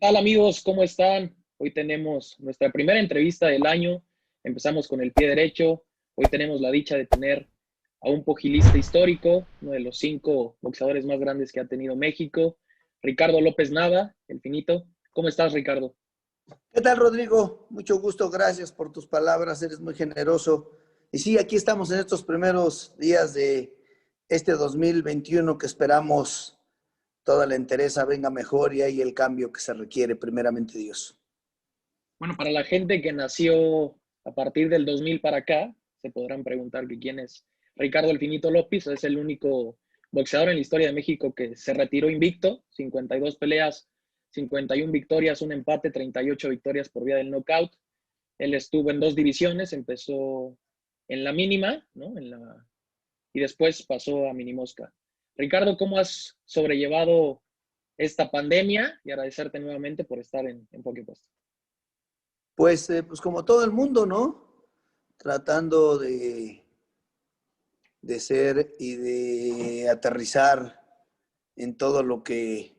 Hola amigos? ¿Cómo están? Hoy tenemos nuestra primera entrevista del año. Empezamos con el pie derecho. Hoy tenemos la dicha de tener a un pugilista histórico, uno de los 5 boxeadores más grandes que ha tenido México, Ricardo López Nava, el finito. ¿Cómo estás, Ricardo? ¿Qué tal, Rodrigo? Mucho gusto, gracias por tus palabras, eres muy generoso. Y sí, aquí estamos en estos primeros días de este 2021 que esperamos toda la entereza venga mejor y hay el cambio que se requiere, primeramente Dios. Bueno, para la gente que nació a partir del 2000 para acá, se podrán preguntar que quién es Ricardo El Finito López. Es el único boxeador en la historia de México que se retiró invicto, 52 peleas, 51 victorias, un empate, 38 victorias por vía del knockout. Él estuvo en 2 divisiones, empezó en la mínima, ¿no? Y después pasó a minimosca. Ricardo, ¿cómo has sobrellevado esta pandemia? Y agradecerte nuevamente por estar en Enfoque Puesto. Pues como todo el mundo, ¿no? Tratando de ser y de aterrizar en todo lo que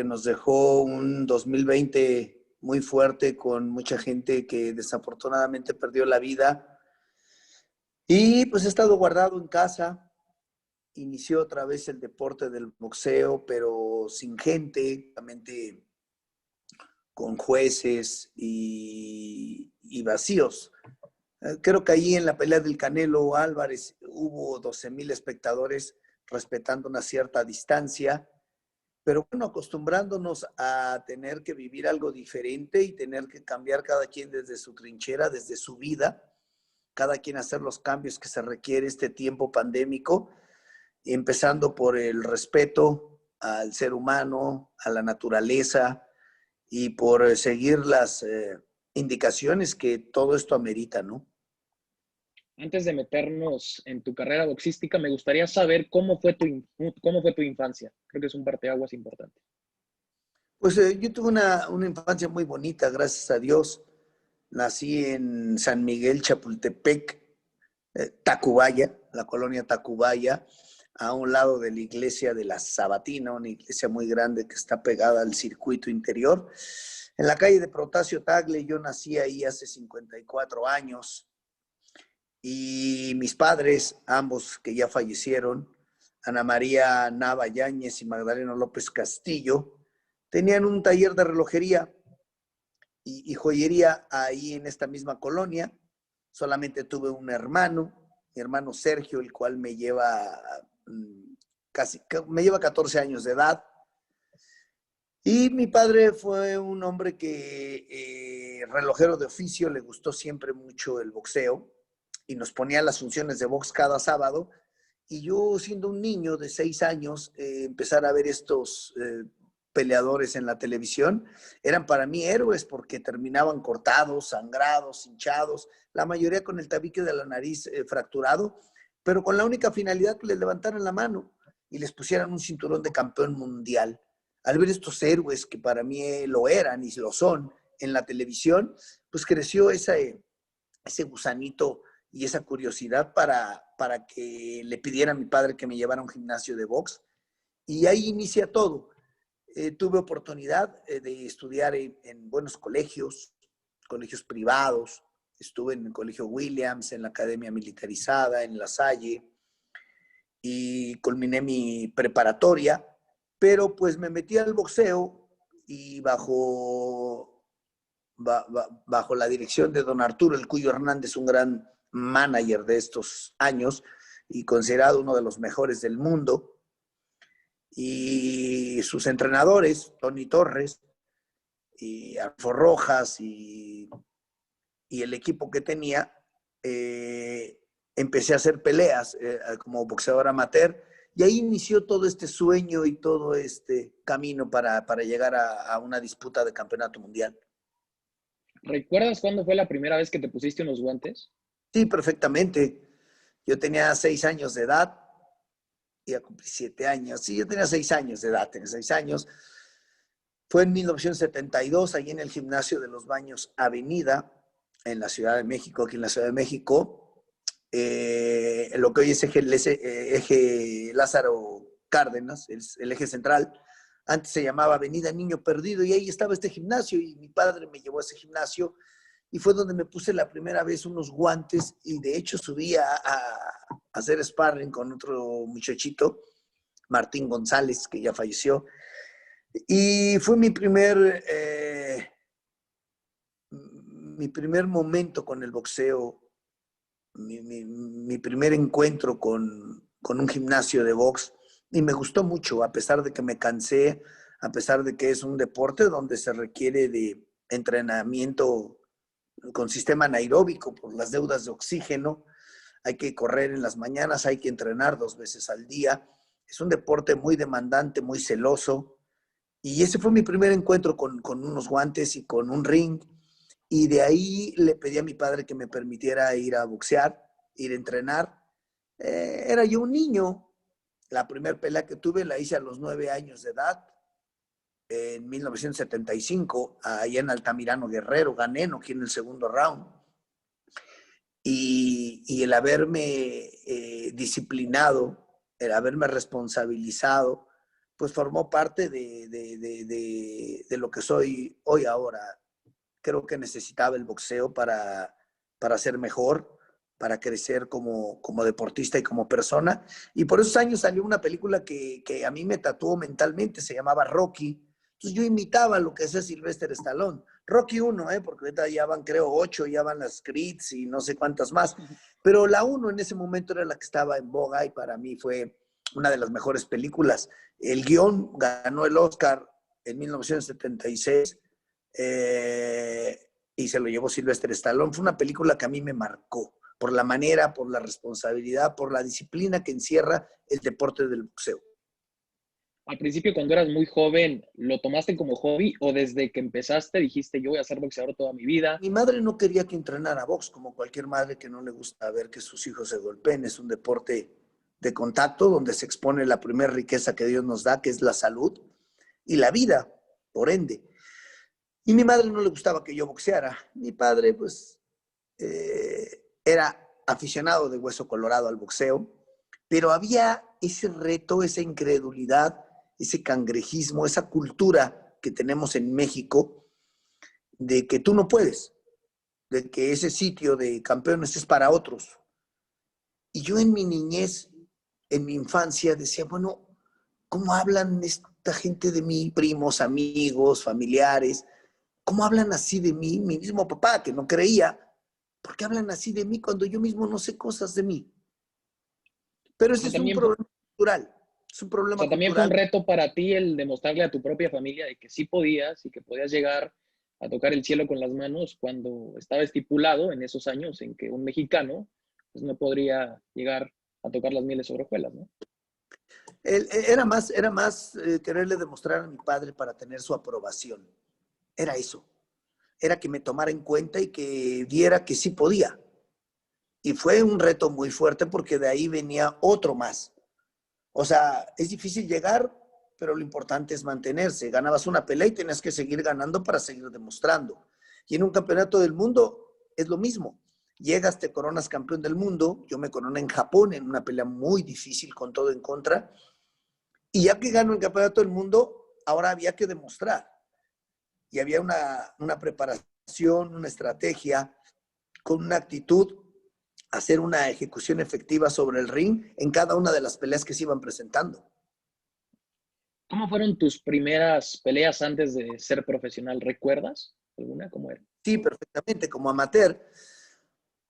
nos dejó un 2020 muy fuerte con mucha gente que desafortunadamente perdió la vida. Y pues he estado guardado en casa, inició otra vez el deporte del boxeo, pero sin gente, realmente con jueces y vacíos. Creo que allí en la pelea del Canelo Álvarez hubo 12,000 espectadores respetando una cierta distancia, pero bueno, acostumbrándonos a tener que vivir algo diferente y tener que cambiar cada quien desde su trinchera, desde su vida, cada quien hacer los cambios que se requiere este tiempo pandémico, empezando por el respeto al ser humano, a la naturaleza y por seguir las indicaciones que todo esto amerita, ¿no? Antes de meternos en tu carrera boxística, me gustaría saber cómo fue tu infancia. Creo que es un parteaguas importante. Pues yo tuve una infancia muy bonita, gracias a Dios. Nací en San Miguel, Chapultepec, Tacubaya, la colonia Tacubaya, a un lado de la iglesia de la Sabatina, una iglesia muy grande que está pegada al circuito interior. En la calle de Protasio Tagle, yo nací ahí hace 54 años y mis padres, ambos que ya fallecieron, Ana María Nava Yáñez y Magdaleno López Castillo, tenían un taller de relojería y joyería ahí en esta misma colonia. Solamente tuve un hermano, mi hermano Sergio, el cual me lleva 14 años de edad. Y mi padre fue un hombre que, relojero de oficio, le gustó siempre mucho el boxeo y nos ponía las funciones de box cada sábado. Y yo, siendo un niño de 6 años, empezar a ver estos peleadores en la televisión, eran para mí héroes porque terminaban cortados, sangrados, hinchados, la mayoría con el tabique de la nariz fracturado, pero con la única finalidad que les levantaran la mano y les pusieran un cinturón de campeón mundial. Al ver estos héroes que para mí lo eran y lo son en la televisión, pues creció ese gusanito y esa curiosidad para que le pidiera a mi padre que me llevara a un gimnasio de box. Y ahí inicia todo. Tuve oportunidad de estudiar en buenos colegios privados. Estuve en el Colegio Williams, en la Academia Militarizada, en La Salle, y culminé mi preparatoria, pero pues me metí al boxeo y bajo la dirección de don Arturo El Cuyo Hernández, un gran manager de estos años y considerado uno de los mejores del mundo, y sus entrenadores, Tony Torres y Alfonso Rojas y el equipo que tenía, empecé a hacer peleas como boxeador amateur y ahí inició todo este sueño y todo este camino para llegar a una disputa de campeonato mundial. ¿Recuerdas cuándo fue la primera vez que te pusiste unos guantes? Sí, perfectamente. Yo tenía 6 años de edad, iba a cumplir 7 años. Sí, yo tenía 6 años de edad, tenía 6 años. Fue en 1972, allí en el Gimnasio de los Baños Avenida, en la Ciudad de México, aquí en la Ciudad de México. Lo que hoy es eje Lázaro Cárdenas, el eje central. Antes se llamaba Avenida Niño Perdido, y ahí estaba este gimnasio, y mi padre me llevó a ese gimnasio, y fue donde me puse la primera vez unos guantes, y de hecho subí a hacer sparring con otro muchachito, Martín González, que ya falleció, y fue mi primer momento con el boxeo, mi primer encuentro con un gimnasio de box, y me gustó mucho, a pesar de que me cansé, a pesar de que es un deporte donde se requiere de entrenamiento con sistema anaeróbico por las deudas de oxígeno. Hay que correr en las mañanas, hay que entrenar 2 veces al día. Es un deporte muy demandante, muy celoso. Y ese fue mi primer encuentro con unos guantes y con un ring. Y de ahí le pedí a mi padre que me permitiera ir a boxear, ir a entrenar. Era yo un niño. La primera pelea que tuve la hice a los 9 años de edad, en 1975, allá en Altamirano Guerrero. Gané, no aquí en el segundo round. Y el haberme disciplinado, el haberme responsabilizado, pues formó parte de lo que soy hoy ahora. Creo que necesitaba el boxeo para ser mejor, para crecer como deportista y como persona. Y por esos años salió una película que a mí me tatuó mentalmente, se llamaba Rocky. Entonces yo imitaba lo que hacía Sylvester Stallone. Rocky 1, porque ahorita ya van, creo, 8, ya van las Creeds y no sé cuántas más. Pero la 1 en ese momento era la que estaba en boga, y para mí fue una de las mejores películas. El guión ganó el Oscar en 1976, y se lo llevó Sylvester Stallone. Fue una película que a mí me marcó por la manera, por la responsabilidad, por la disciplina que encierra el deporte del boxeo. Al principio, cuando eras muy joven, ¿lo tomaste como hobby o desde que empezaste dijiste yo voy a ser boxeador toda mi vida? Mi madre no quería que entrenara box, como cualquier madre que no le gusta ver que sus hijos se golpeen. Es un deporte de contacto donde se expone la primera riqueza que Dios nos da, que es la salud y la vida, por ende. Y mi madre no le gustaba que yo boxeara. Mi padre, pues, era aficionado de hueso colorado al boxeo, pero había ese reto, esa incredulidad, ese cangrejismo, esa cultura que tenemos en México de que tú no puedes, de que ese sitio de campeones es para otros. Y yo en mi niñez, en mi infancia, decía, bueno, ¿cómo hablan esta gente de mí? Primos, amigos, familiares, ¿cómo hablan así de mí? Mi mismo papá, que no creía, ¿por qué hablan así de mí cuando yo mismo no sé cosas de mí? Pero O ese sea, es un también, problema cultural, es un o problema sea, también fue un cultural. reto para ti el demostrarle a tu propia familia de que sí podías y que podías llegar a tocar el cielo con las manos cuando estaba estipulado en esos años en que un mexicano pues, no podría llegar a tocar las mieles sobre hojuelas, ¿no? Era más quererle demostrar a mi padre para tener su aprobación. Era eso. Era que me tomara en cuenta y que viera que sí podía. Y fue un reto muy fuerte porque de ahí venía otro más. O sea, es difícil llegar, pero lo importante es mantenerse. Ganabas una pelea y tenías que seguir ganando para seguir demostrando. Y en un campeonato del mundo es lo mismo. Llegas, te coronas campeón del mundo. Yo me coroné en Japón en una pelea muy difícil con todo en contra. Y ya que gano el campeonato del mundo, ahora había que demostrar. Y había una preparación, una estrategia, con una actitud, hacer una ejecución efectiva sobre el ring en cada una de las peleas que se iban presentando. ¿Cómo fueron tus primeras peleas antes de ser profesional? ¿Recuerdas alguna? ¿Cómo era? Sí, perfectamente, como amateur.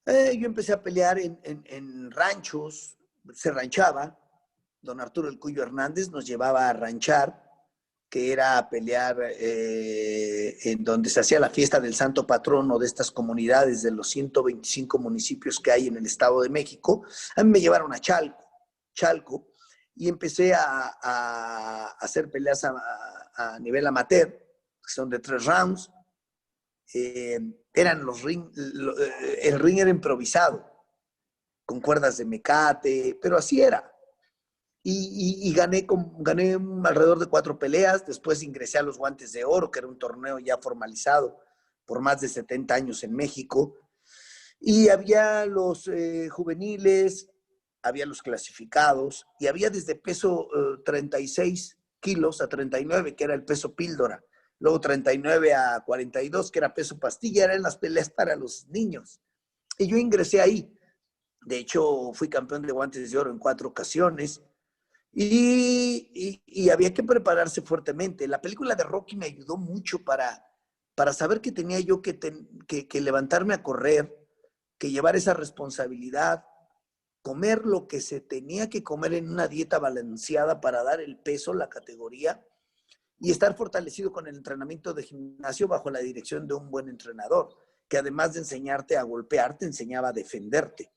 Yo empecé a pelear en ranchos, se ranchaba. Don Arturo El Cuyo Hernández nos llevaba a ranchar, que era a pelear en donde se hacía la fiesta del santo patrono de estas comunidades, de los 125 municipios que hay en el Estado de México. A mí me llevaron a Chalco, y empecé a hacer peleas a nivel amateur, que son de 3 rounds. Eran el ring era improvisado, con cuerdas de mecate, pero así era. Y gané alrededor de 4 peleas. Después ingresé a los Guantes de Oro, que era un torneo ya formalizado por más de 70 años en México. Y había los juveniles, había los clasificados, y había desde peso 36 kilos a 39, que era el peso píldora. Luego 39 a 42, que era peso pastilla, eran las peleas para los niños. Y yo ingresé ahí. De hecho, fui campeón de guantes de oro en 4 ocasiones. Y había que prepararse fuertemente. La película de Rocky me ayudó mucho para saber que tenía yo que levantarme a correr, que llevar esa responsabilidad, comer lo que se tenía que comer en una dieta balanceada para dar el peso, la categoría, y estar fortalecido con el entrenamiento de gimnasio bajo la dirección de un buen entrenador, que además de enseñarte a golpear, te enseñaba a defenderte.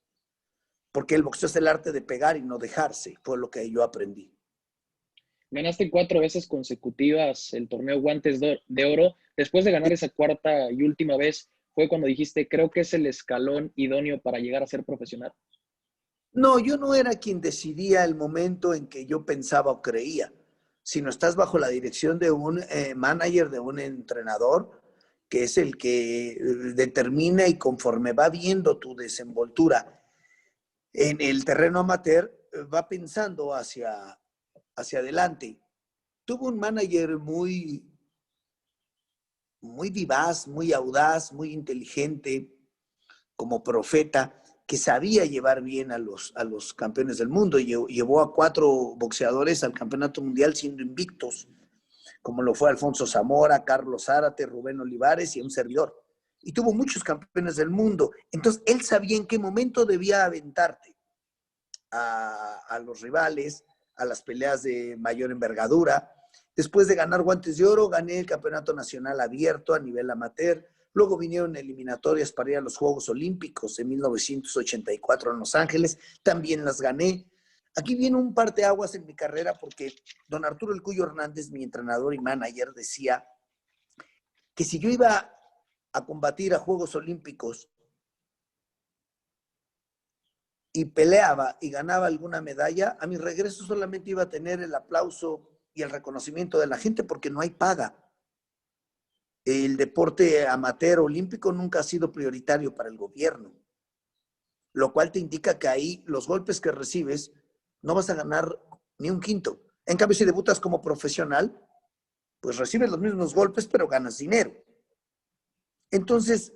Porque el boxeo es el arte de pegar y no dejarse, fue lo que yo aprendí. Ganaste 4 veces consecutivas el torneo Guantes de Oro. Después de ganar esa cuarta y última vez, fue cuando dijiste, creo que es el escalón idóneo para llegar a ser profesional. No, yo no era quien decidía el momento en que yo pensaba o creía, sino estás bajo la dirección de un manager, de un entrenador, que es el que determina y conforme va viendo tu desenvoltura en el terreno amateur, va pensando hacia adelante. Tuvo un manager muy vivaz, muy audaz, muy inteligente, como profeta, que sabía llevar bien a los campeones del mundo. Llevó a 4 boxeadores al campeonato mundial siendo invictos, como lo fue Alfonso Zamora, Carlos Zárate, Rubén Olivares y un servidor. Y tuvo muchos campeones del mundo. Entonces, él sabía en qué momento debía aventarte a los rivales, a las peleas de mayor envergadura. Después de ganar guantes de oro, gané el campeonato nacional abierto a nivel amateur. Luego vinieron eliminatorias para ir a los Juegos Olímpicos en 1984 en Los Ángeles. También las gané. Aquí viene un parteaguas en mi carrera porque don Arturo El Cuyo Hernández, mi entrenador y manager, decía que si yo iba a combatir a Juegos Olímpicos y peleaba y ganaba alguna medalla, a mi regreso solamente iba a tener el aplauso y el reconocimiento de la gente porque no hay paga. El deporte amateur olímpico nunca ha sido prioritario para el gobierno, lo cual te indica que ahí los golpes que recibes no vas a ganar ni un quinto. En cambio, si debutas como profesional, pues recibes los mismos golpes, pero ganas dinero. Entonces,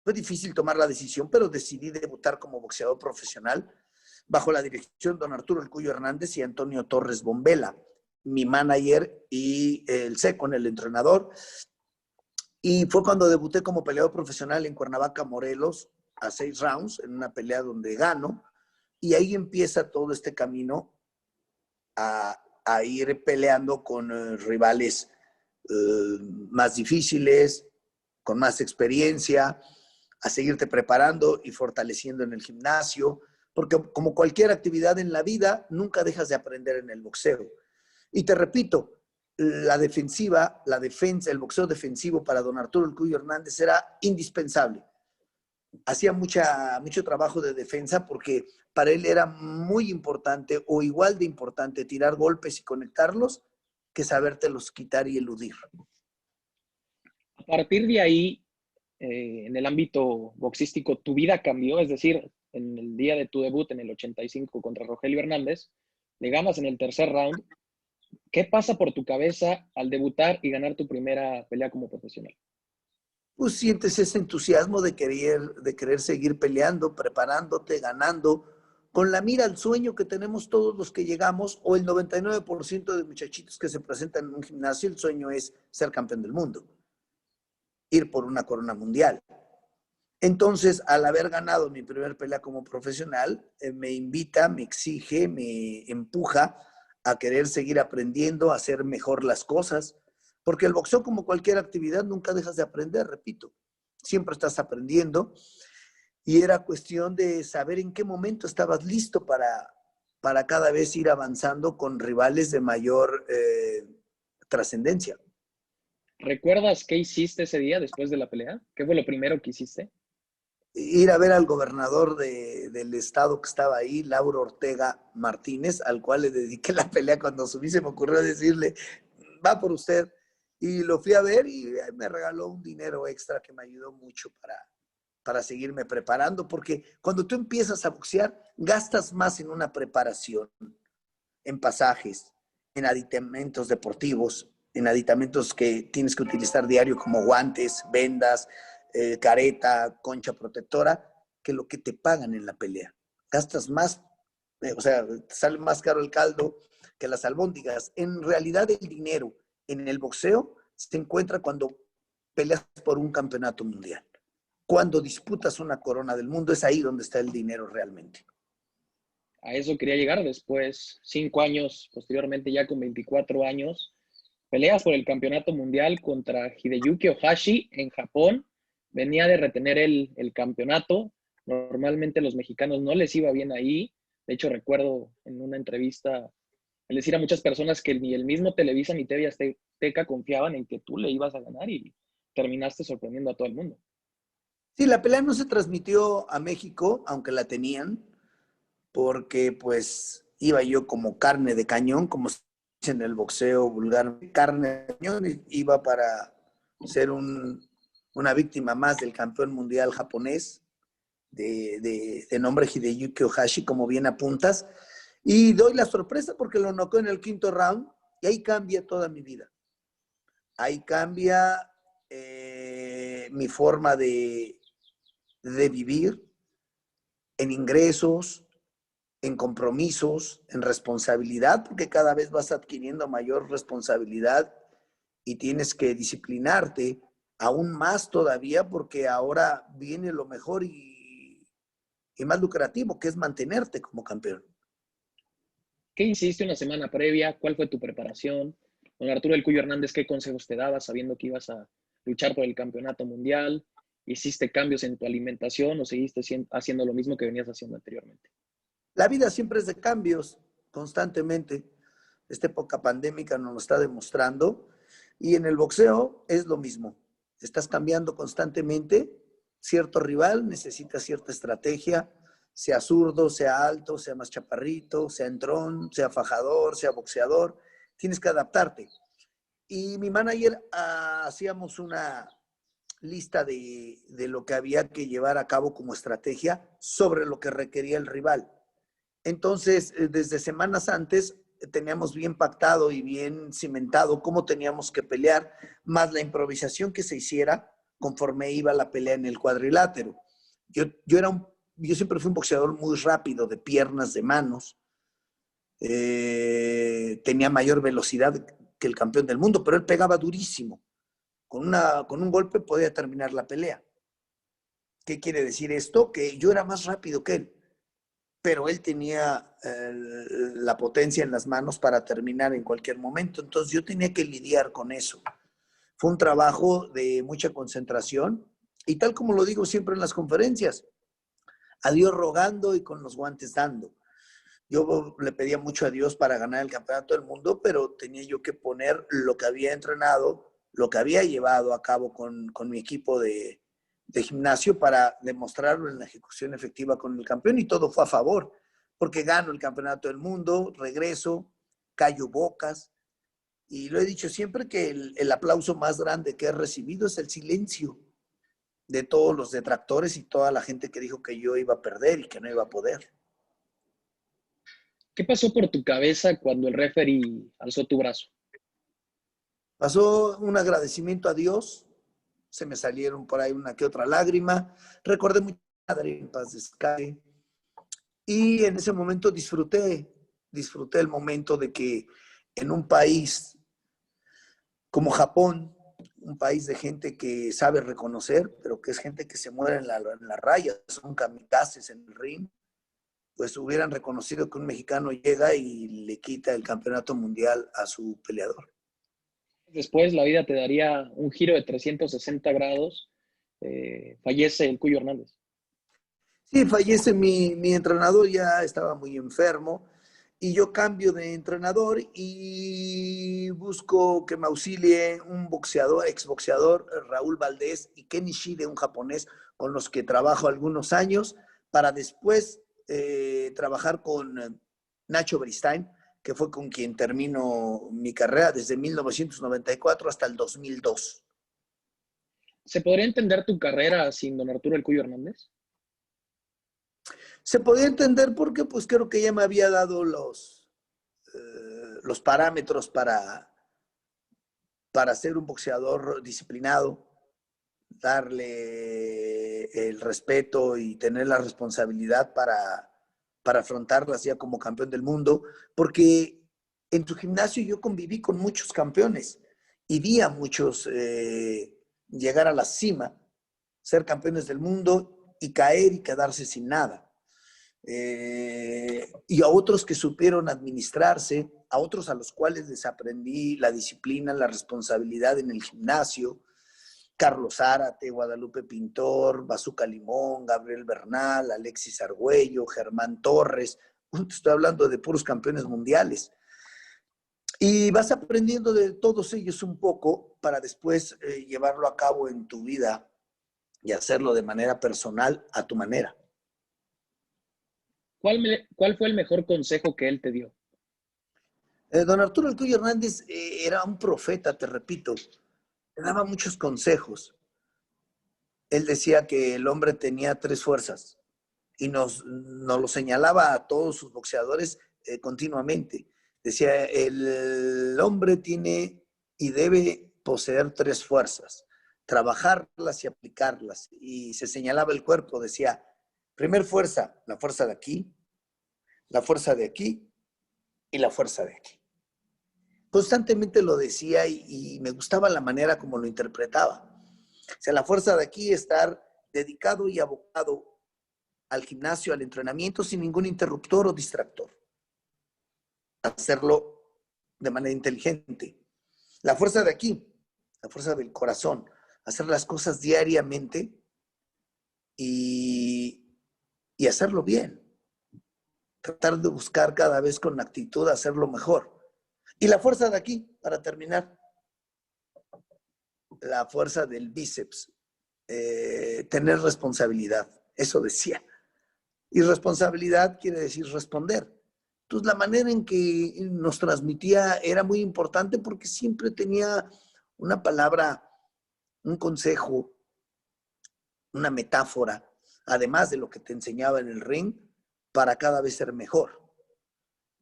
fue difícil tomar la decisión, pero decidí debutar como boxeador profesional bajo la dirección de don Arturo El Cuyo Hernández y Antonio Torres Bombela, mi manager y el second, el entrenador. Y fue cuando debuté como peleador profesional en Cuernavaca, Morelos, a 6 rounds, en una pelea donde gano. Y ahí empieza todo este camino a ir peleando con rivales más difíciles, con más experiencia, a seguirte preparando y fortaleciendo en el gimnasio, porque como cualquier actividad en la vida, nunca dejas de aprender en el boxeo. Y te repito, la defensa, el boxeo defensivo para don Arturo El Cuyo Hernández era indispensable. Hacía mucho trabajo de defensa porque para él era muy importante o igual de importante tirar golpes y conectarlos que sabértelos quitar y eludir. A partir de ahí, en el ámbito boxístico, tu vida cambió, es decir, en el día de tu debut en el 85 contra Rogelio Hernández, le ganas en el tercer round. ¿Qué pasa por tu cabeza al debutar y ganar tu primera pelea como profesional? Pues sientes ese entusiasmo de querer seguir peleando, preparándote, ganando, con la mira al sueño que tenemos todos los que llegamos, o el 99% de muchachitos que se presentan en un gimnasio, el sueño es ser campeón del mundo, ir por una corona mundial. Entonces, al haber ganado mi primer pelea como profesional, me invita, me exige, me empuja a querer seguir aprendiendo, a hacer mejor las cosas, porque el boxeo, como cualquier actividad, nunca dejas de aprender, repito, siempre estás aprendiendo, y era cuestión de saber en qué momento estabas listo para cada vez ir avanzando con rivales de mayor trascendencia. ¿Recuerdas qué hiciste ese día después de la pelea? ¿Qué fue lo primero que hiciste? Ir a ver al gobernador del estado que estaba ahí, Lauro Ortega Martínez, al cual le dediqué la pelea cuando subí, se me ocurrió decirle, va por usted. Y lo fui a ver y me regaló un dinero extra que me ayudó mucho para seguirme preparando, porque cuando tú empiezas a boxear, gastas más en una preparación en pasajes, en aditamentos deportivos, en aditamentos que tienes que utilizar diario como guantes, vendas, careta, concha protectora, que lo que te pagan en la pelea. Gastas más, o sea, te sale más caro el caldo que las albóndigas. En realidad el dinero en el boxeo se encuentra cuando peleas por un campeonato mundial. Cuando disputas una corona del mundo, es ahí donde está el dinero realmente. A eso quería llegar después, 5 años, posteriormente ya con 24 años, peleas por el campeonato mundial contra Hideyuki Ohashi en Japón. Venía de retener el campeonato. Normalmente los mexicanos no les iba bien ahí. De hecho, recuerdo en una entrevista el decir a muchas personas que ni el mismo Televisa ni TV Azteca confiaban en que tú le ibas a ganar y terminaste sorprendiendo a todo el mundo. Sí, la pelea no se transmitió a México, aunque la tenían, porque pues iba yo como carne de cañón, como se dice en el boxeo vulgar, carne de cañón, iba para ser una víctima más del campeón mundial japonés de nombre Hideyuki Ohashi, como bien apuntas, y doy la sorpresa porque lo noqueó en el quinto round y ahí cambia toda mi vida. Ahí cambia mi forma de vivir en ingresos, en compromisos, en responsabilidad, porque cada vez vas adquiriendo mayor responsabilidad y tienes que disciplinarte aún más todavía porque ahora viene lo mejor y más lucrativo, que es mantenerte como campeón. ¿Qué hiciste una semana previa? ¿Cuál fue tu preparación? Don Arturo El Cuyo Hernández, ¿qué consejos te daba sabiendo que ibas a luchar por el campeonato mundial? ¿Hiciste cambios en tu alimentación o seguiste haciendo lo mismo que venías haciendo anteriormente? La vida siempre es de cambios, constantemente. Esta época pandémica nos lo está demostrando. Y en el boxeo es lo mismo. Estás cambiando constantemente. Cierto rival necesita cierta estrategia, sea zurdo, sea alto, sea más chaparrito, sea entrón, sea fajador, sea boxeador. Tienes que adaptarte. Y mi manager hacíamos una lista de lo que había que llevar a cabo como estrategia sobre lo que requería el rival. Entonces, desde semanas antes teníamos bien pactado y bien cimentado cómo teníamos que pelear, más la improvisación que se hiciera conforme iba la pelea en el cuadrilátero. Yo siempre fui un boxeador muy rápido, de piernas, de manos. Tenía mayor velocidad que el campeón del mundo, pero él pegaba durísimo. Con un golpe podía terminar la pelea. ¿Qué quiere decir esto? Que yo era más rápido que él, pero él tenía la potencia en las manos para terminar en cualquier momento. Entonces yo tenía que lidiar con eso. Fue un trabajo de mucha concentración y tal como lo digo siempre en las conferencias, a Dios rogando y con los guantes dando. Yo le pedía mucho a Dios para ganar el campeonato del mundo, pero tenía yo que poner lo que había entrenado, lo que había llevado a cabo con mi equipo de gimnasio para demostrarlo en la ejecución efectiva con el campeón y todo fue a favor, porque gano el campeonato del mundo, regreso, callo bocas y lo he dicho siempre que el aplauso más grande que he recibido es el silencio de todos los detractores y toda la gente que dijo que yo iba a perder y que no iba a poder. ¿Qué pasó por tu cabeza cuando el referee alzó tu brazo? Pasó un agradecimiento a Dios, se me salieron por ahí una que otra lágrima, recordé mucho a mi madre en paz descanse, y en ese momento disfruté el momento de que en un país como Japón, un país de gente que sabe reconocer, pero que es gente que se muere en la raya, son kamikazes en el ring, pues hubieran reconocido que un mexicano llega y le quita el campeonato mundial a su peleador. Después la vida te daría un giro de 360 grados. Fallece el Cuyo Hernández. Sí, fallece mi entrenador, ya estaba muy enfermo y yo cambio de entrenador y busco que me auxilie un boxeador, exboxeador, Raúl Valdés y Kenny Shide, un japonés con los que trabajo algunos años, para después trabajar con Nacho Beristain, que fue con quien termino mi carrera desde 1994 hasta el 2002. ¿Se podría entender tu carrera sin don Arturo El Cuyo Hernández? Se podía entender porque pues creo que ya me había dado los parámetros para ser un boxeador disciplinado, darle el respeto y tener la responsabilidad para afrontarlas ya como campeón del mundo, porque en tu gimnasio yo conviví con muchos campeones y vi a muchos llegar a la cima, ser campeones del mundo y caer y quedarse sin nada. Y a otros que supieron administrarse, a otros a los cuales les aprendí la disciplina, la responsabilidad en el gimnasio. Carlos Zárate, Guadalupe Pintor, Bazooka Limón, Gabriel Bernal, Alexis Argüello, Germán Torres. Estoy hablando de puros campeones mundiales. Y vas aprendiendo de todos ellos un poco para después llevarlo a cabo en tu vida y hacerlo de manera personal a tu manera. ¿Cuál fue el mejor consejo que él te dio? Don Arturo El Cuyo Hernández era un profeta, te repito. Le daba muchos consejos. Él decía que el hombre tenía 3 fuerzas y nos lo señalaba a todos sus boxeadores continuamente. Decía, el hombre tiene y debe poseer 3 fuerzas, trabajarlas y aplicarlas. Y se señalaba el cuerpo, decía, primer fuerza, la fuerza de aquí, la fuerza de aquí y la fuerza de aquí. Constantemente lo decía y me gustaba la manera como lo interpretaba. O sea, la fuerza de aquí, estar dedicado y abocado al gimnasio, al entrenamiento, sin ningún interruptor o distractor. Hacerlo de manera inteligente. La fuerza de aquí, la fuerza del corazón, hacer las cosas diariamente y hacerlo bien. Tratar de buscar cada vez con actitud hacerlo mejor. Y la fuerza de aquí, para terminar, la fuerza del bíceps, tener responsabilidad, eso decía. Y responsabilidad quiere decir responder. Entonces la manera en que nos transmitía era muy importante porque siempre tenía una palabra, un consejo, una metáfora, además de lo que te enseñaba en el ring, para cada vez ser mejor.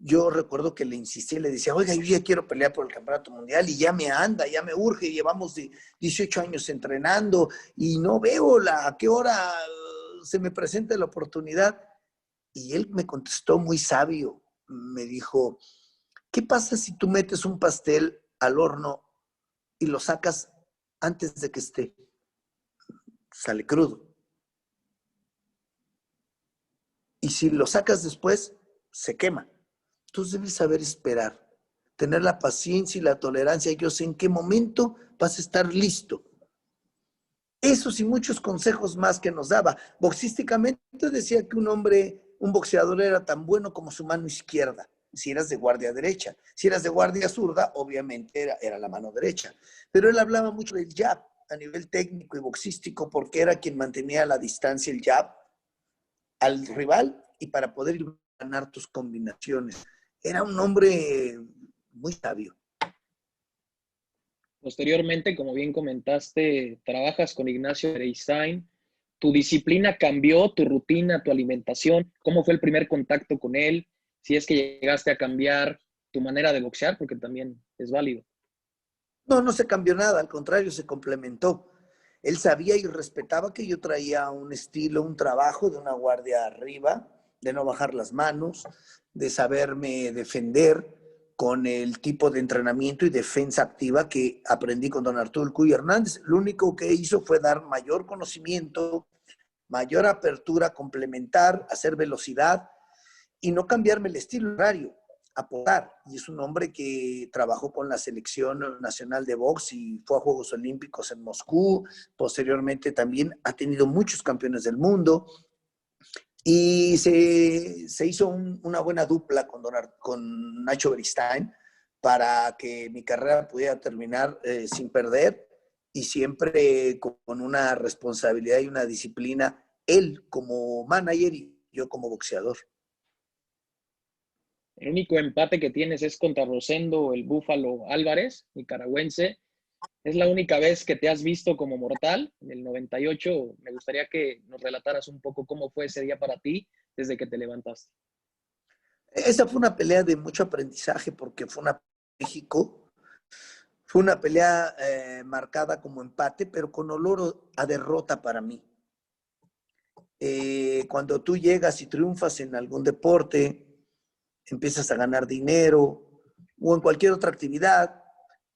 Yo recuerdo que le insistí, le decía, oiga, yo ya quiero pelear por el campeonato mundial y ya me anda, ya me urge, llevamos 18 años entrenando y no veo a qué hora se me presenta la oportunidad. Y él me contestó muy sabio, me dijo, ¿qué pasa si tú metes un pastel al horno y lo sacas antes de que esté? Sale crudo. Y si lo sacas después, se quema. Entonces debes saber esperar, tener la paciencia y la tolerancia. Yo sé en qué momento vas a estar listo. Esos y muchos consejos más que nos daba. Boxísticamente decía que un boxeador era tan bueno como su mano izquierda, si eras de guardia derecha. Si eras de guardia zurda, obviamente era la mano derecha. Pero él hablaba mucho del jab a nivel técnico y boxístico porque era quien mantenía a la distancia el jab al rival y para poder ganar tus combinaciones. Era un hombre muy sabio. Posteriormente, como bien comentaste, trabajas con Ignacio Beristain. ¿Tu disciplina cambió, tu rutina, tu alimentación? ¿Cómo fue el primer contacto con él? Si es que llegaste a cambiar tu manera de boxear, porque también es válido. No, no se cambió nada, al contrario, se complementó. Él sabía y respetaba que yo traía un estilo, un trabajo de una guardia arriba, de no bajar las manos, de saberme defender con el tipo de entrenamiento y defensa activa que aprendí con don Arturo El Cuyo Hernández. Lo único que hizo fue dar mayor conocimiento, mayor apertura, complementar, hacer velocidad y no cambiarme el estilo horario, aportar. Y es un hombre que trabajó con la selección nacional de box y fue a Juegos Olímpicos en Moscú. Posteriormente también ha tenido muchos campeones del mundo. Y se hizo una buena dupla con Nacho Beristain para que mi carrera pudiera terminar sin perder y siempre con una responsabilidad y una disciplina, él como manager y yo como boxeador. El único empate que tienes es contra Rosendo, el Búfalo Álvarez, nicaragüense. Es la única vez que te has visto como mortal, en el 98. Me gustaría que nos relataras un poco cómo fue ese día para ti desde que te levantaste. Esa fue una pelea de mucho aprendizaje porque fue una México, fue una pelea marcada como empate, pero con olor a derrota para mí. Cuando tú llegas y triunfas en algún deporte, empiezas a ganar dinero o en cualquier otra actividad,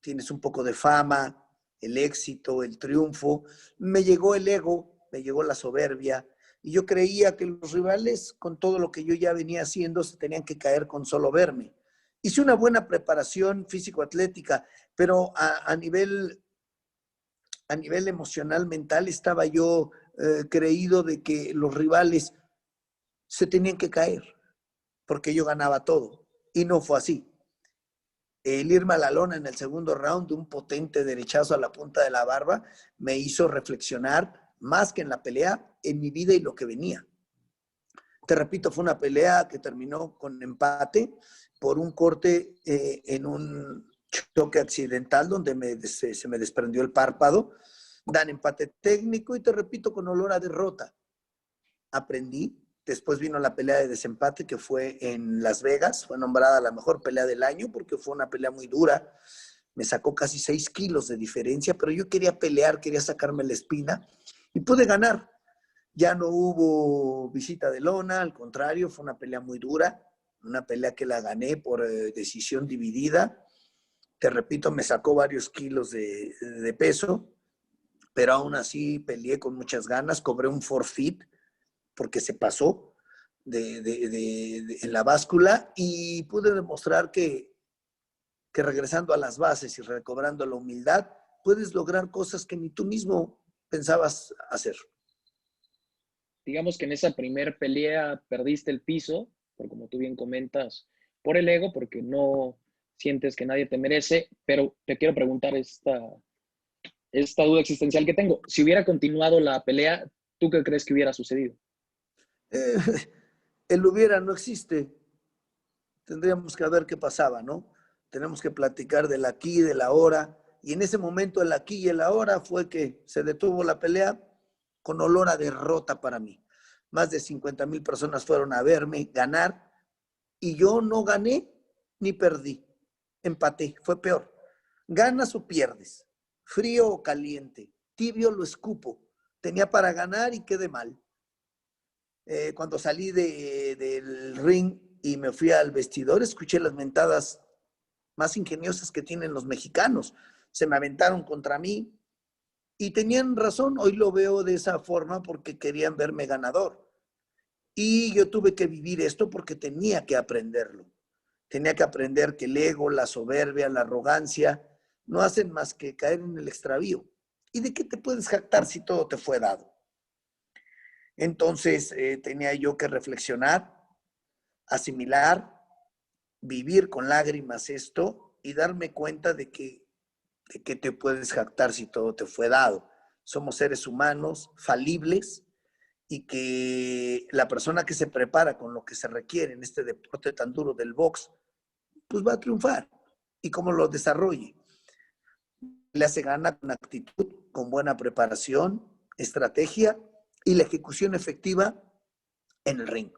tienes un poco de fama, el éxito, el triunfo. Me llegó el ego, me llegó la soberbia y yo creía que los rivales, con todo lo que yo ya venía haciendo, se tenían que caer con solo verme. Hice una buena preparación físico-atlética, pero a nivel emocional, mental, estaba yo creído de que los rivales se tenían que caer porque yo ganaba todo. Y no fue así. El irme a la lona en el segundo round, un potente derechazo a la punta de la barba, me hizo reflexionar más que en la pelea, en mi vida y lo que venía. Te repito, fue una pelea que terminó con empate por un corte en un choque accidental donde se me desprendió el párpado. Dan empate técnico y te repito, con olor a derrota. Aprendí. Después vino la pelea de desempate que fue en Las Vegas. Fue nombrada la mejor pelea del año porque fue una pelea muy dura. Me sacó casi 6 kilos de diferencia, pero yo quería pelear, quería sacarme la espina y pude ganar. Ya no hubo visita de lona, al contrario, fue una pelea muy dura, una pelea que la gané por decisión dividida. Te repito, me sacó varios kilos de peso, pero aún así peleé con muchas ganas, cobré un forfeit porque se pasó en la báscula y pude demostrar que regresando a las bases y recobrando la humildad, puedes lograr cosas que ni tú mismo pensabas hacer. Digamos que en esa primer pelea perdiste el piso, por como tú bien comentas, por el ego, porque no sientes que nadie te merece, pero te quiero preguntar esta duda existencial que tengo. Si hubiera continuado la pelea, ¿tú qué crees que hubiera sucedido? Eh, el hubiera no existe. Tendríamos que ver qué pasaba, ¿no? Tenemos que platicar del aquí y del ahora. Y en ese momento, el aquí y el ahora fue que se detuvo la pelea con olor a derrota para mí. Más de 50,000 personas fueron a verme ganar y yo no gané ni perdí. Empaté, fue peor. Ganas o pierdes, frío o caliente, tibio lo escupo. Tenía para ganar y quedé mal. Cuando salí del ring y me fui al vestidor, escuché las mentadas más ingeniosas que tienen los mexicanos. Se me aventaron contra mí y tenían razón. Hoy lo veo de esa forma porque querían verme ganador. Y yo tuve que vivir esto porque tenía que aprenderlo. Tenía que aprender que el ego, la soberbia, la arrogancia no hacen más que caer en el extravío. ¿Y de qué te puedes jactar si todo te fue dado? Entonces tenía yo que reflexionar, asimilar, vivir con lágrimas esto y darme cuenta de que te puedes jactar si todo te fue dado. Somos seres humanos falibles y que la persona que se prepara con lo que se requiere en este deporte tan duro del box, pues va a triunfar. Y como lo desarrolle, le hace gana con actitud, con buena preparación, estrategia y la ejecución efectiva en el ring.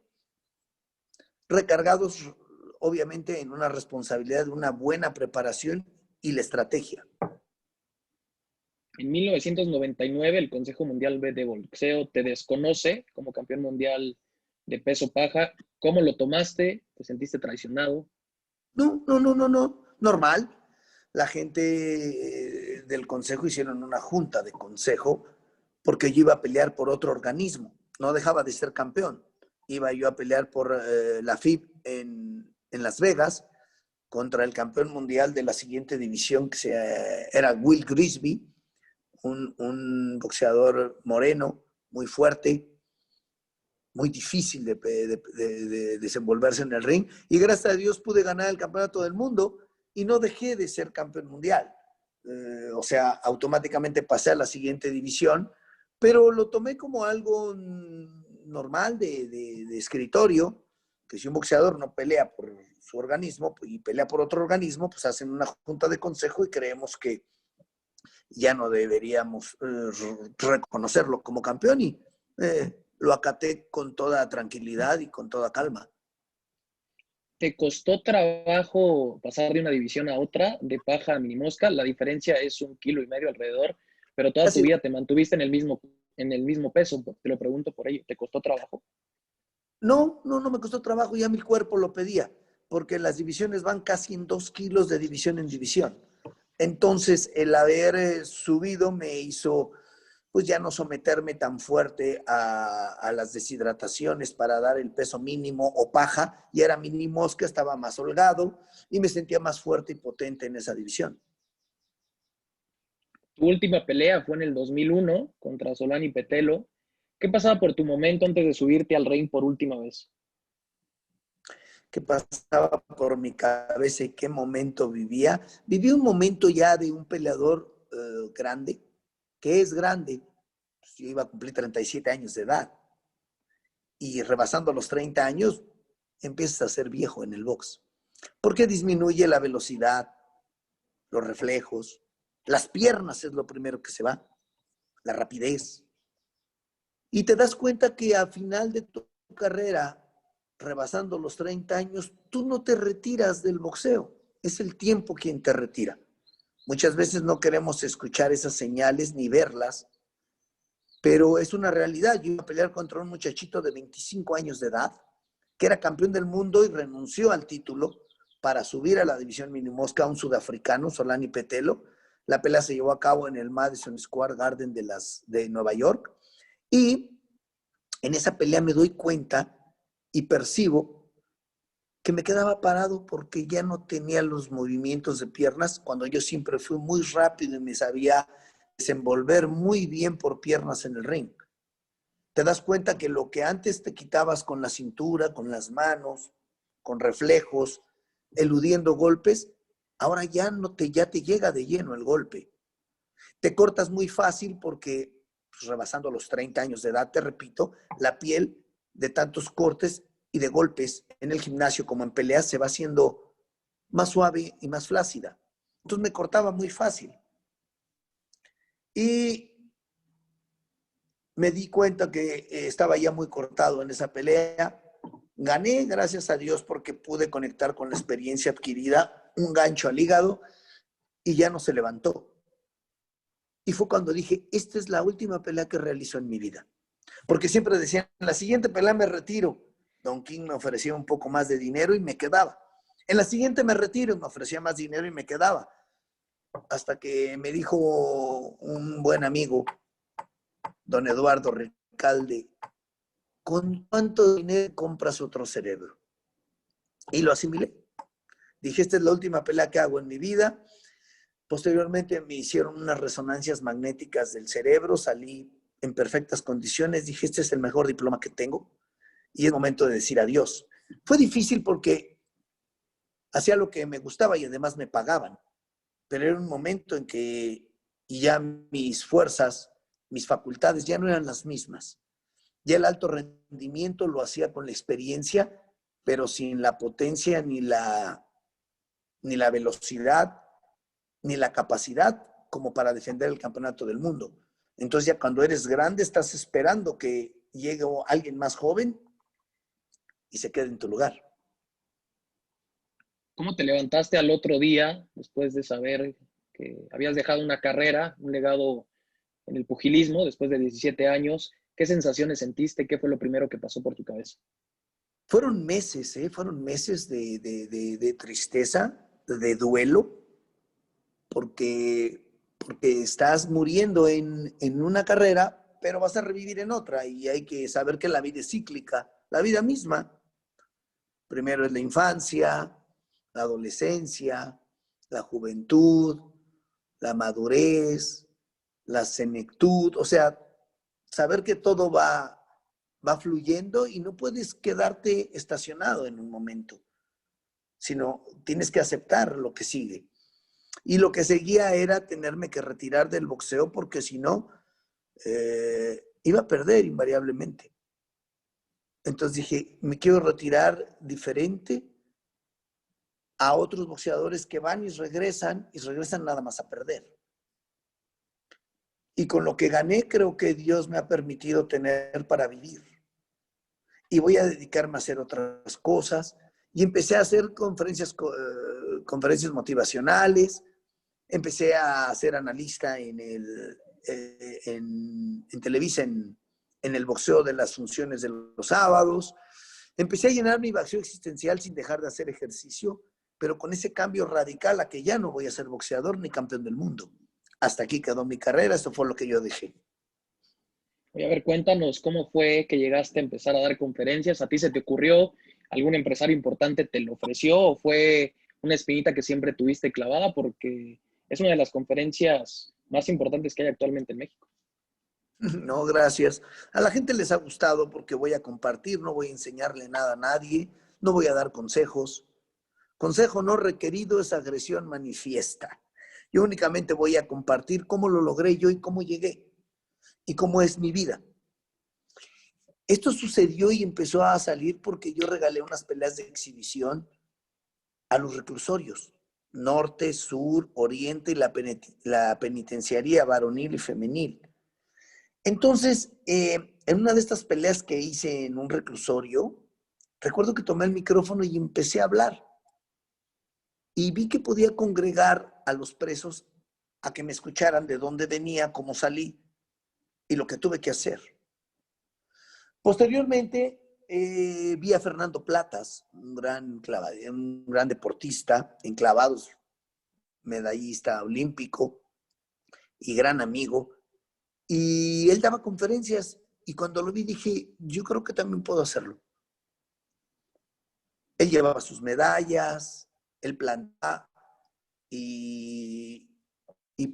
Recargados obviamente en una responsabilidad de una buena preparación y la estrategia. En 1999, el Consejo Mundial de Boxeo te desconoce como campeón mundial de peso paja. ¿Cómo lo tomaste? ¿Te sentiste traicionado? No. Normal. La gente del consejo hicieron una junta de consejo porque yo iba a pelear por otro organismo. No dejaba de ser campeón. Iba yo a pelear por la FIB en Las Vegas contra el campeón mundial de la siguiente división era Will Grisby, un boxeador moreno, muy fuerte, muy difícil de desenvolverse en el ring. Y gracias a Dios pude ganar el campeonato del mundo y no dejé de ser campeón mundial. O sea, automáticamente pasé a la siguiente división, pero lo tomé como algo normal de escritorio, que si un boxeador no pelea por su organismo y pelea por otro organismo, pues hacen una junta de consejo y creemos que ya no deberíamos reconocerlo como campeón y lo acaté con toda tranquilidad y con toda calma. ¿Te costó trabajo pasar de una división a otra, de paja a minimosca? La diferencia es 1,5 kilos alrededor, pero toda tu Casi, vida te mantuviste en el mismo peso. Te lo pregunto por ello. ¿Te costó trabajo? no me costó trabajo, ya mi cuerpo lo pedía, porque las divisiones van casi en 2 kilos de división en división. Entonces, el haber subido me hizo, pues ya no someterme tan fuerte a las deshidrataciones para dar el peso mínimo o paja, y era mini mosca, estaba más holgado y me sentía más fuerte y potente en esa división. Tu última pelea fue en el 2001 contra Solani Petelo. ¿Qué pasaba por tu momento antes de subirte al ring por última vez? ¿Qué pasaba por mi cabeza y qué momento vivía? Viví un momento ya de un peleador grande, que es grande. Pues yo iba a cumplir 37 años de edad y rebasando los 30 años empiezas a ser viejo en el box, porque disminuye la velocidad, los reflejos, las piernas es lo primero que se va, la rapidez. Y te das cuenta que a final de tu carrera, rebasando los 30 años, tú no te retiras del boxeo, es el tiempo quien te retira. Muchas veces no queremos escuchar esas señales ni verlas, pero es una realidad. Yo iba a pelear contra un muchachito de 25 años de edad, que era campeón del mundo y renunció al título para subir a la división minimosca, un sudafricano, Solani Petelo. La pelea se llevó a cabo en el Madison Square Garden de Nueva York. Y en esa pelea me doy cuenta y percibo que me quedaba parado porque ya no tenía los movimientos de piernas, cuando yo siempre fui muy rápido y me sabía desenvolver muy bien por piernas en el ring. Te das cuenta que lo que antes te quitabas con la cintura, con las manos, con reflejos, eludiendo golpes, ahora ya te llega de lleno el golpe. Te cortas muy fácil porque, pues, rebasando los 30 años de edad, te repito, la piel de tantos cortes y de golpes en el gimnasio como en peleas se va haciendo más suave y más flácida. Entonces me cortaba muy fácil. Y me di cuenta que estaba ya muy cortado en esa pelea. Gané, gracias a Dios, porque pude conectar con la experiencia adquirida, un gancho al hígado y ya no se levantó. Y fue cuando dije, esta es la última pelea que realizo en mi vida. Porque siempre decían, en la siguiente pelea me retiro. Don King me ofrecía un poco más de dinero y me quedaba. En la siguiente me retiro y me ofrecía más dinero y me quedaba. Hasta que me dijo un buen amigo, don Eduardo Recalde, ¿con cuánto dinero compras otro cerebro? Y lo asimilé. Dije, esta es la última pelea que hago en mi vida. Posteriormente me hicieron unas resonancias magnéticas del cerebro, salí en perfectas condiciones, dije, este es el mejor diploma que tengo y es momento de decir adiós. Fue difícil porque hacía lo que me gustaba y además me pagaban, pero era un momento en que ya mis fuerzas, mis facultades ya no eran las mismas. Ya el alto rendimiento lo hacía con la experiencia, pero sin la potencia ni la velocidad ni la capacidad como para defender el campeonato del mundo. Entonces ya cuando eres grande estás esperando que llegue alguien más joven y se quede en tu lugar. ¿Cómo te levantaste al otro día después de saber que habías dejado una carrera, un legado en el pugilismo después de 17 años? ¿Qué sensaciones sentiste? ¿Qué fue lo primero que pasó por tu cabeza? Fueron meses de tristeza, de duelo, porque estás muriendo en una carrera, pero vas a revivir en otra y hay que saber que la vida es cíclica, la vida misma. Primero es la infancia, la adolescencia, la juventud, la madurez, la senectud, o sea, saber que todo va fluyendo y no puedes quedarte estacionado en un momento, sino tienes que aceptar lo que sigue. Y lo que seguía era tenerme que retirar del boxeo porque si no, iba a perder invariablemente. Entonces dije, me quiero retirar diferente a otros boxeadores que van y regresan nada más a perder. Y con lo que gané, creo que Dios me ha permitido tener para vivir. Y voy a dedicarme a hacer otras cosas Y empecé a hacer conferencias motivacionales, empecé a ser analista en Televisa, en el boxeo de las funciones de los sábados. Empecé a llenar mi vacío existencial sin dejar de hacer ejercicio, pero con ese cambio radical a que ya no voy a ser boxeador ni campeón del mundo. Hasta aquí quedó mi carrera, esto fue lo que yo dejé. Oye, a ver, cuéntanos cómo fue que llegaste a empezar a dar conferencias. ¿A ti se te ocurrió? ¿Algún empresario importante te lo ofreció? ¿O fue una espinita que siempre tuviste clavada? Porque es una de las conferencias más importantes que hay actualmente en México. No, gracias. A la gente les ha gustado porque voy a compartir, no voy a enseñarle nada a nadie, no voy a dar consejos. Consejo no requerido es agresión manifiesta. Yo únicamente voy a compartir cómo lo logré yo y cómo llegué y cómo es mi vida. Esto sucedió y empezó a salir porque yo regalé unas peleas de exhibición a los reclusorios, norte, sur, oriente y la penitenciaría varonil y femenil. Entonces, en una de estas peleas que hice en un reclusorio, recuerdo que tomé el micrófono y empecé a hablar. Y vi que podía congregar a los presos a que me escucharan de dónde venía, cómo salí y lo que tuve que hacer. Posteriormente, vi a Fernando Platas, un gran deportista en clavados, medallista olímpico y gran amigo. Y él daba conferencias y cuando lo vi dije, yo creo que también puedo hacerlo. Él llevaba sus medallas, él plantaba y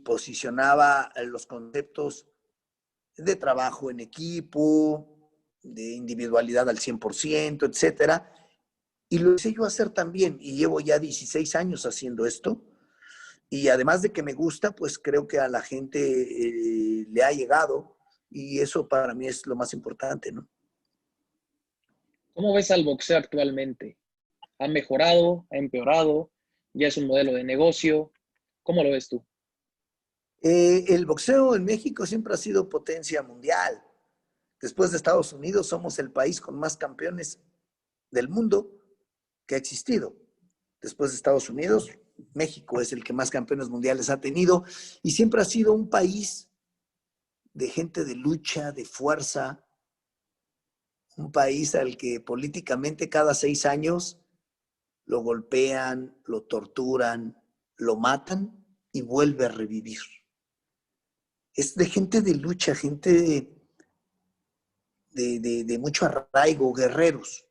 posicionaba los conceptos de trabajo en equipo, de individualidad al 100%, etcétera. Y lo hice yo hacer también y llevo ya 16 años haciendo esto. Y además de que me gusta, pues creo que a la gente le ha llegado y eso para mí es lo más importante, ¿no? ¿Cómo ves al boxeo actualmente? ¿Ha mejorado? ¿Ha empeorado? ¿Ya es un modelo de negocio? ¿Cómo lo ves tú? El boxeo en México siempre ha sido potencia mundial. Después de Estados Unidos, somos el país con más campeones del mundo que ha existido. Después de Estados Unidos, México es el que más campeones mundiales ha tenido y siempre ha sido un país de gente de lucha, de fuerza, un país al que políticamente cada 6 años lo golpean, lo torturan, lo matan y vuelve a revivir. Es de gente de lucha, gente de mucho arraigo, guerreros.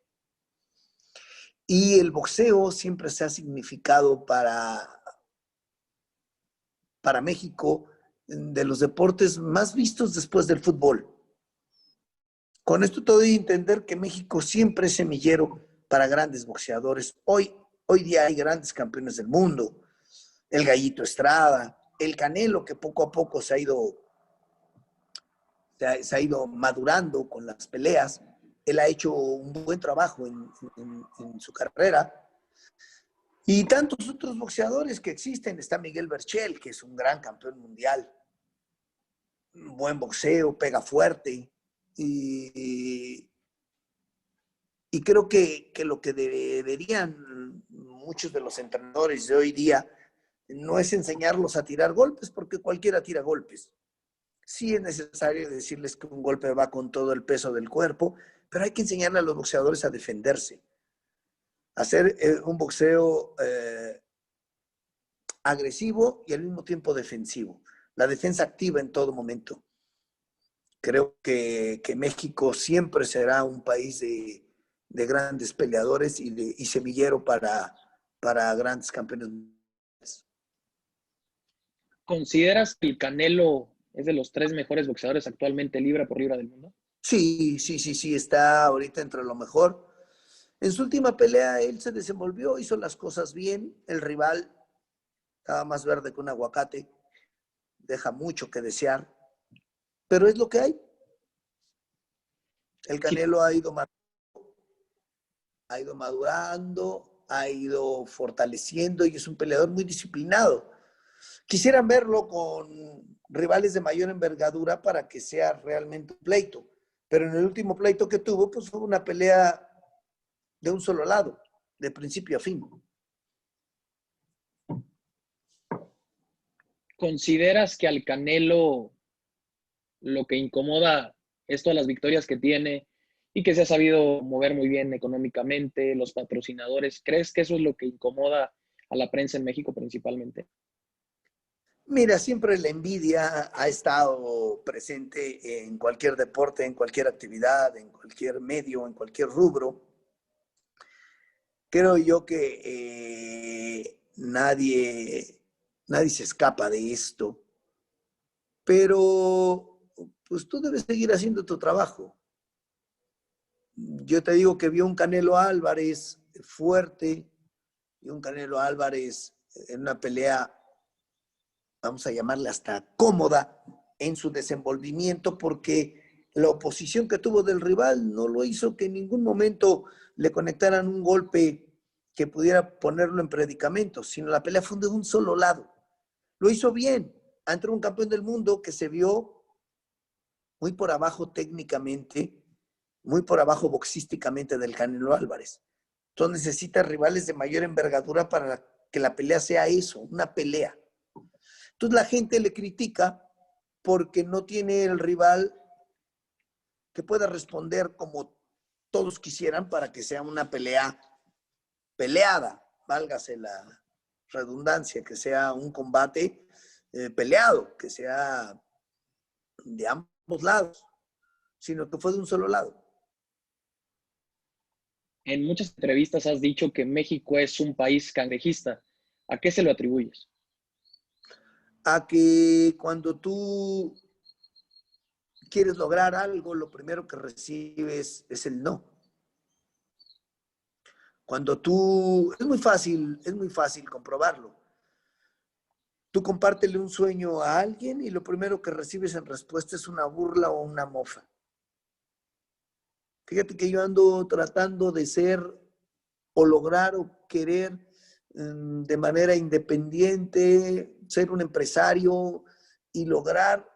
Y el boxeo siempre se ha significado para México de los deportes más vistos después del fútbol. Con esto te doy a entender que México siempre es semillero para grandes boxeadores. Hoy día hay grandes campeones del mundo. El Gallito Estrada, el Canelo, que poco a poco se ha ido madurando con las peleas. Él ha hecho un buen trabajo en su carrera. Y tantos otros boxeadores que existen. Está Miguel Berchel, que es un gran campeón mundial. Un buen boxeo, pega fuerte. Y creo que lo que deberían muchos de los entrenadores de hoy día no es enseñarlos a tirar golpes, porque cualquiera tira golpes. Sí es necesario decirles que un golpe va con todo el peso del cuerpo, pero hay que enseñarle a los boxeadores a defenderse, a hacer un boxeo agresivo y al mismo tiempo defensivo. La defensa activa en todo momento. Creo que México siempre será un país de grandes peleadores y semillero para grandes campeones. ¿Consideras que el Canelo es de los 3 mejores boxeadores actualmente libra por libra del mundo? Sí, está ahorita entre lo mejor. En su última pelea él se desenvolvió, hizo las cosas bien. El rival estaba más verde que un aguacate, deja mucho que desear, pero es lo que hay. El Canelo ha ido madurando, ha ido fortaleciendo y es un peleador muy disciplinado. Quisieran verlo con rivales de mayor envergadura para que sea realmente un pleito, pero en el último pleito que tuvo, pues fue una pelea de un solo lado. de principio a fin. ¿Consideras que al Canelo lo que incomoda es todas las victorias que tiene y que se ha sabido mover muy bien económicamente, los patrocinadores? ¿Crees que eso es lo que incomoda a la prensa en México principalmente? Mira, siempre la envidia ha estado presente en cualquier deporte, en cualquier actividad, en cualquier medio, en cualquier rubro. Creo yo que nadie se escapa de esto, pero pues tú debes seguir haciendo tu trabajo. Yo te digo que vi un Canelo Álvarez fuerte y un Canelo Álvarez en una pelea, vamos a llamarla hasta cómoda en su desenvolvimiento, porque la oposición que tuvo del rival no lo hizo que en ningún momento le conectaran un golpe que pudiera ponerlo en predicamento, sino la pelea fue de un solo lado. Lo hizo bien ante un campeón del mundo que se vio muy por abajo técnicamente, muy por abajo boxísticamente del Canelo Álvarez. Entonces necesita rivales de mayor envergadura para que la pelea sea eso, una pelea. Entonces la gente le critica porque no tiene el rival que pueda responder como todos quisieran para que sea una pelea peleada, válgase la redundancia, que sea un combate peleado, que sea de ambos lados, sino que fue de un solo lado. En muchas entrevistas has dicho que México es un país cangrejista. ¿A qué se lo atribuyes? A que cuando tú quieres lograr algo, lo primero que recibes es el no. Cuando tú, es muy fácil comprobarlo. Tú compártele un sueño a alguien y lo primero que recibes en respuesta es una burla o una mofa. Fíjate que yo ando tratando de ser o lograr o querer de manera independiente, ser un empresario y lograr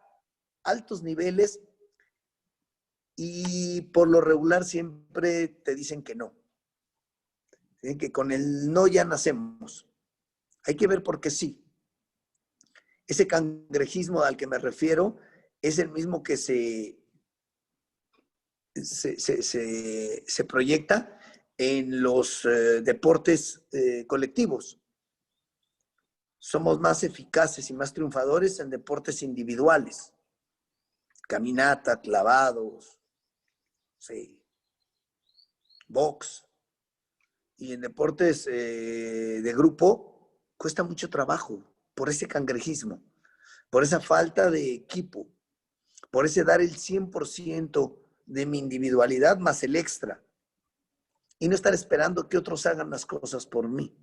altos niveles, y por lo regular siempre te dicen que no. ¿Sí? Que con el no ya nacemos. Hay que ver por qué sí. Ese cangrejismo al que me refiero es el mismo que se proyecta en los deportes colectivos. Somos más eficaces y más triunfadores en deportes individuales. Caminata, clavados, sí, box. Y en deportes de grupo cuesta mucho trabajo por ese cangrejismo, por esa falta de equipo, por ese dar el 100% de mi individualidad más el extra y no estar esperando que otros hagan las cosas por mí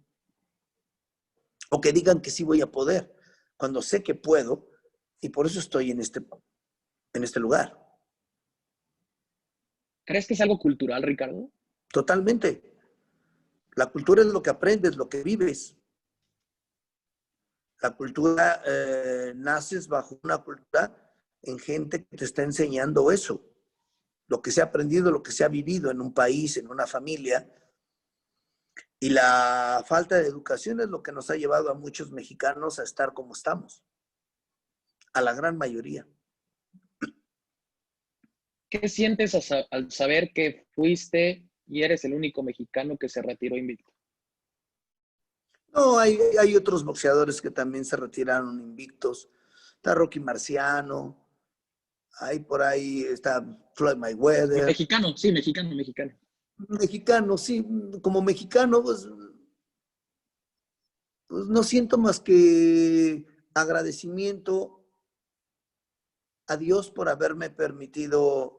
o que digan que sí voy a poder cuando sé que puedo, y por eso estoy en este lugar. ¿Crees que es algo cultural, Ricardo? Totalmente. La cultura es lo que aprendes, lo que vives. La cultura, naces bajo una cultura en gente que te está enseñando eso, lo que se ha aprendido, lo que se ha vivido en un país, en una familia. Y la falta de educación es lo que nos ha llevado a muchos mexicanos a estar como estamos, a la gran mayoría. ¿Qué sientes al saber que fuiste y eres el único mexicano que se retiró invicto? No, hay otros boxeadores que también se retiraron invictos. Está Rocky Marciano, hay por ahí está Floyd Mayweather. Mexicano, sí, mexicano, mexicano. Mexicano, sí, como mexicano, pues no siento más que agradecimiento a Dios por haberme permitido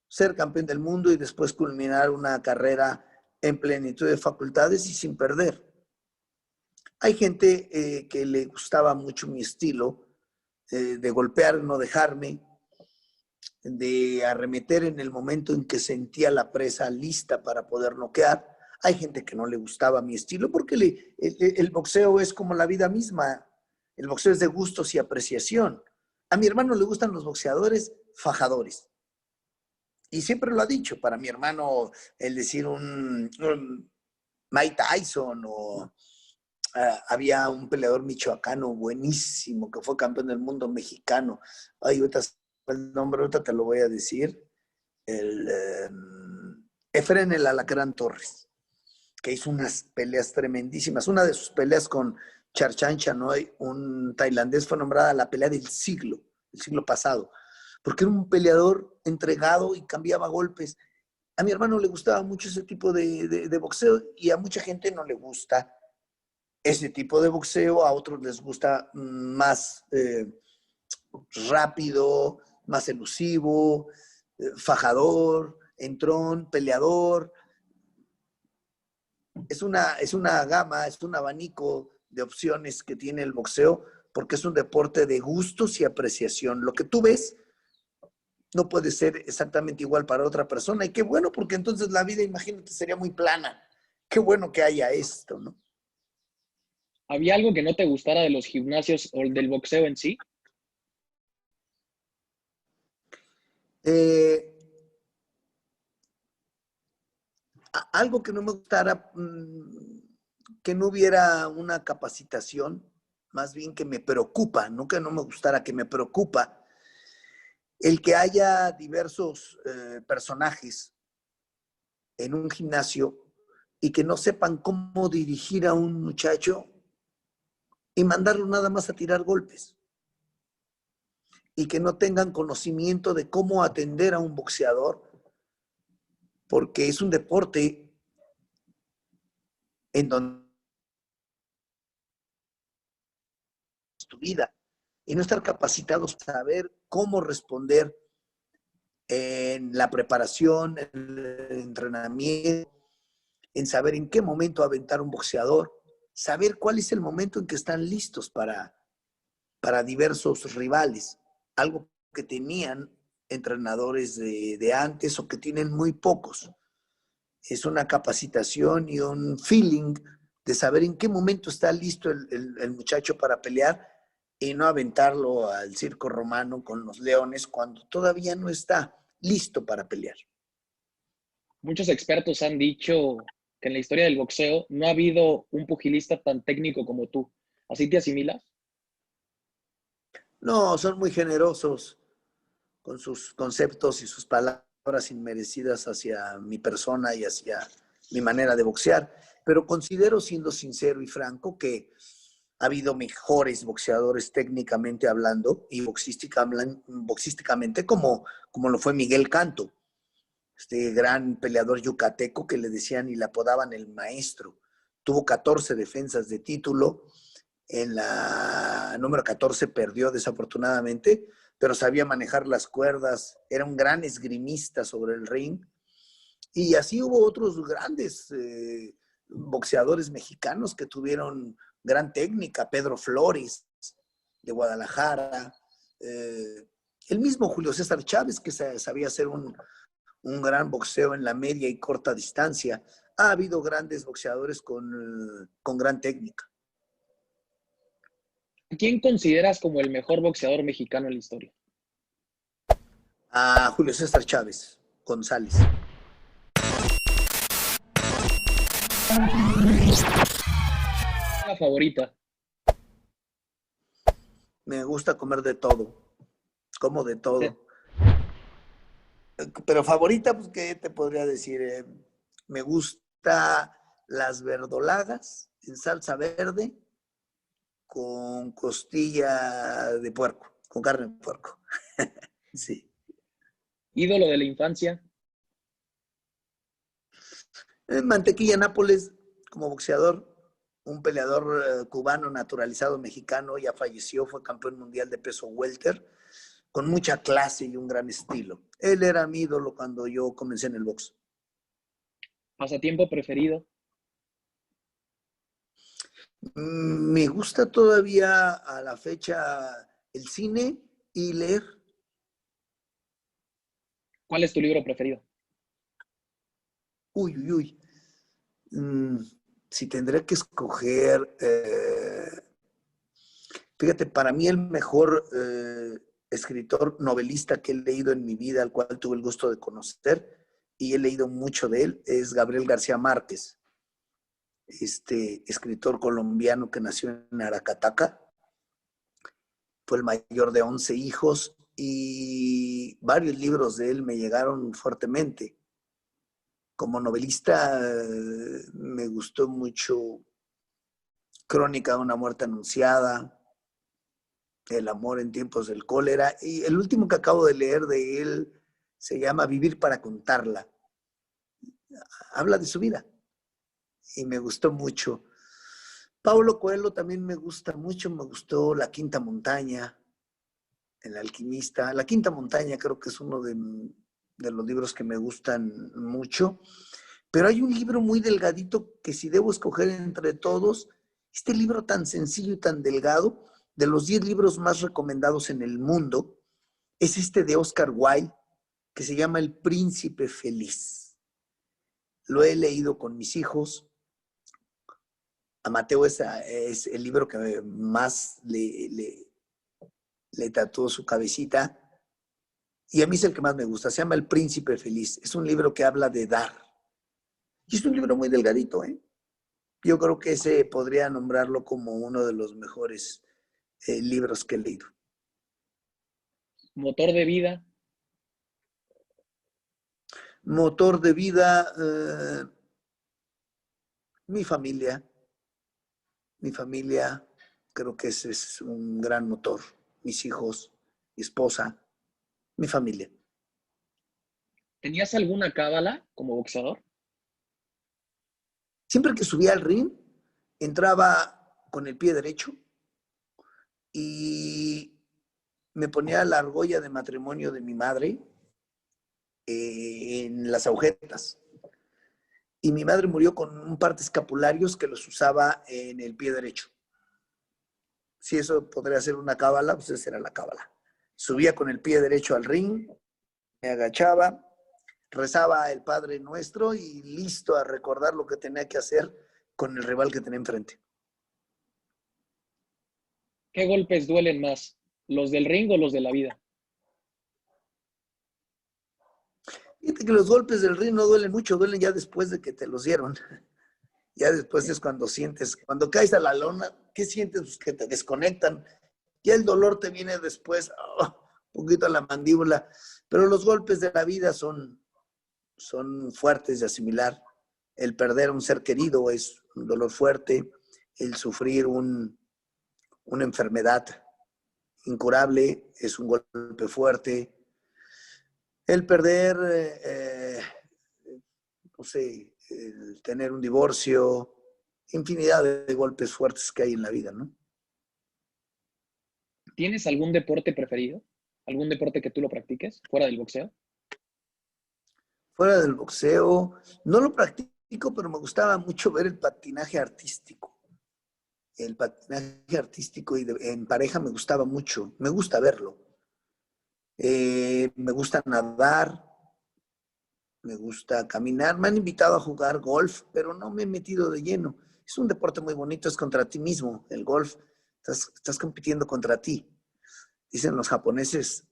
ser campeón del mundo y después culminar una carrera en plenitud de facultades y sin perder. Hay gente que le gustaba mucho mi estilo de golpear, no dejarme, de arremeter en el momento en que sentía la presa lista para poder noquear. Hay gente que no le gustaba mi estilo porque el boxeo es como la vida misma. El boxeo es de gustos y apreciación. A mi hermano le gustan los boxeadores fajadores. Y siempre lo ha dicho. Para mi hermano, el decir Mike Tyson o había un peleador michoacano buenísimo que fue campeón del mundo mexicano. Ay, ahorita el nombre, ahorita te lo voy a decir. Efren el Alacrán Torres, que hizo unas peleas tremendísimas. Una de sus peleas con Charchan Chanoy, un tailandés, fue nombrada la pelea del siglo pasado, porque era un peleador entregado y cambiaba golpes. A mi hermano le gustaba mucho ese tipo de boxeo y a mucha gente no le gusta ese tipo de boxeo, a otros les gusta más rápido, más elusivo, fajador, entrón, peleador. Es una gama, es un abanico de opciones que tiene el boxeo porque es un deporte de gustos y apreciación. Lo que tú ves no puede ser exactamente igual para otra persona. Y qué bueno, porque entonces la vida, imagínate, sería muy plana. Qué bueno que haya esto, ¿no? ¿Había algo que no te gustara de los gimnasios o del boxeo en sí? Algo que no me gustara, que no hubiera una capacitación, más bien que me preocupa, no que no me gustara, que me preocupa, el que haya diversos personajes en un gimnasio y que no sepan cómo dirigir a un muchacho y mandarlo nada más a tirar golpes. Y que no tengan conocimiento de cómo atender a un boxeador, porque es un deporte en donde es tu vida. Y no estar capacitados para saber cómo responder en la preparación, en el entrenamiento, en saber en qué momento aventar un boxeador, saber cuál es el momento en que están listos para diversos rivales, algo que tenían entrenadores de antes o que tienen muy pocos. Es una capacitación y un feeling de saber en qué momento está listo el muchacho para pelear y no aventarlo al circo romano con los leones cuando todavía no está listo para pelear. Muchos expertos han dicho que en la historia del boxeo no ha habido un pugilista tan técnico como tú. ¿Así te asimilas? No, son muy generosos con sus conceptos y sus palabras inmerecidas hacia mi persona y hacia mi manera de boxear, pero considero, siendo sincero y franco, que ha habido mejores boxeadores técnicamente hablando y boxísticamente como lo fue Miguel Canto, este gran peleador yucateco que le decían y le apodaban el maestro. Tuvo 14 defensas de título, en la número 14 perdió desafortunadamente, pero sabía manejar las cuerdas, era un gran esgrimista sobre el ring. Y así hubo otros grandes boxeadores mexicanos que tuvieron gran técnica, Pedro Flores de Guadalajara, el mismo Julio César Chávez, que sabía hacer un gran boxeo en la media y corta distancia. Ha habido grandes boxeadores con gran técnica. ¿A quién consideras como el mejor boxeador mexicano en la historia? A Julio César Chávez González. ¿La favorita? Me gusta comer de todo, como de todo. Pero favorita, pues, ¿qué te podría decir? Me gusta las verdolagas en salsa verde con costilla de puerco, con carne de puerco. Sí. ¿Ídolo de la infancia? Mantequilla Nápoles, como boxeador, un peleador cubano naturalizado mexicano, ya falleció, fue campeón mundial de peso welter, con mucha clase y un gran estilo. Él era mi ídolo cuando yo comencé en el box. ¿Pasatiempo preferido? Me gusta todavía a la fecha el cine y leer. ¿Cuál es tu libro preferido? Uy, uy, uy. Si tendré que escoger, fíjate, para mí el mejor escritor novelista que he leído en mi vida, al cual tuve el gusto de conocer, y he leído mucho de él, es Gabriel García Márquez. este escritor colombiano que nació en Aracataca. Fue el mayor de 11 hijos y varios libros de él me llegaron fuertemente. Como novelista me gustó mucho Crónica de una muerte anunciada, El amor en tiempos del cólera, y el último que acabo de leer de él se llama Vivir para contarla. Habla de su vida y me gustó mucho. Paulo Coelho también me gusta mucho, me gustó La Quinta Montaña, El alquimista. La Quinta Montaña creo que es uno de los libros que me gustan mucho, pero hay un libro muy delgadito que si debo escoger entre todos, este libro tan sencillo y tan delgado, de los 10 libros más recomendados en el mundo, es este de Oscar Wilde, que se llama El Príncipe Feliz. Lo he leído con mis hijos. A Mateo es el libro que más le tatuó su cabecita. Y a mí es el que más me gusta. Se llama El Príncipe Feliz. Es un libro que habla de dar. Y es un libro muy delgadito, ¿eh? Yo creo que ese podría nombrarlo como uno de los mejores libros que he leído. Motor de vida. Motor de vida, mi familia. Mi familia, creo que ese es un gran motor. Mis hijos, mi esposa, mi familia. ¿Tenías alguna cábala como boxeador? Siempre que subía al ring, entraba con el pie derecho y me ponía la argolla de matrimonio de mi madre en las agujetas. Y mi madre murió con un par de escapularios que los usaba en el pie derecho. Si eso podría ser una cábala, pues esa era la cábala. Subía con el pie derecho al ring, me agachaba, rezaba el Padre Nuestro y listo a recordar lo que tenía que hacer con el rival que tenía enfrente. ¿Qué golpes duelen más? ¿Los del ring o los de la vida? Fíjate que los golpes del ring no duelen mucho, duelen ya después de que te los dieron. Ya después es cuando sientes, cuando caes a la lona, ¿qué sientes? Pues que te desconectan. Ya el dolor te viene después, un poquito a la mandíbula. Pero los golpes de la vida son fuertes de asimilar. El perder a un ser querido es un dolor fuerte. El sufrir una enfermedad incurable es un golpe fuerte. El perder, no sé, el tener un divorcio, infinidad de golpes fuertes que hay en la vida, ¿no? ¿Tienes algún deporte preferido? ¿Algún deporte que tú lo practiques fuera del boxeo? Fuera del boxeo, no lo practico, pero me gustaba mucho ver el patinaje artístico. El patinaje artístico en pareja me gustaba mucho, me gusta verlo. Me gusta nadar, me gusta caminar. Me han invitado a jugar golf, pero no me he metido de lleno. Es un deporte muy bonito, es contra ti mismo. El golf, estás compitiendo contra ti. Dicen los japoneses,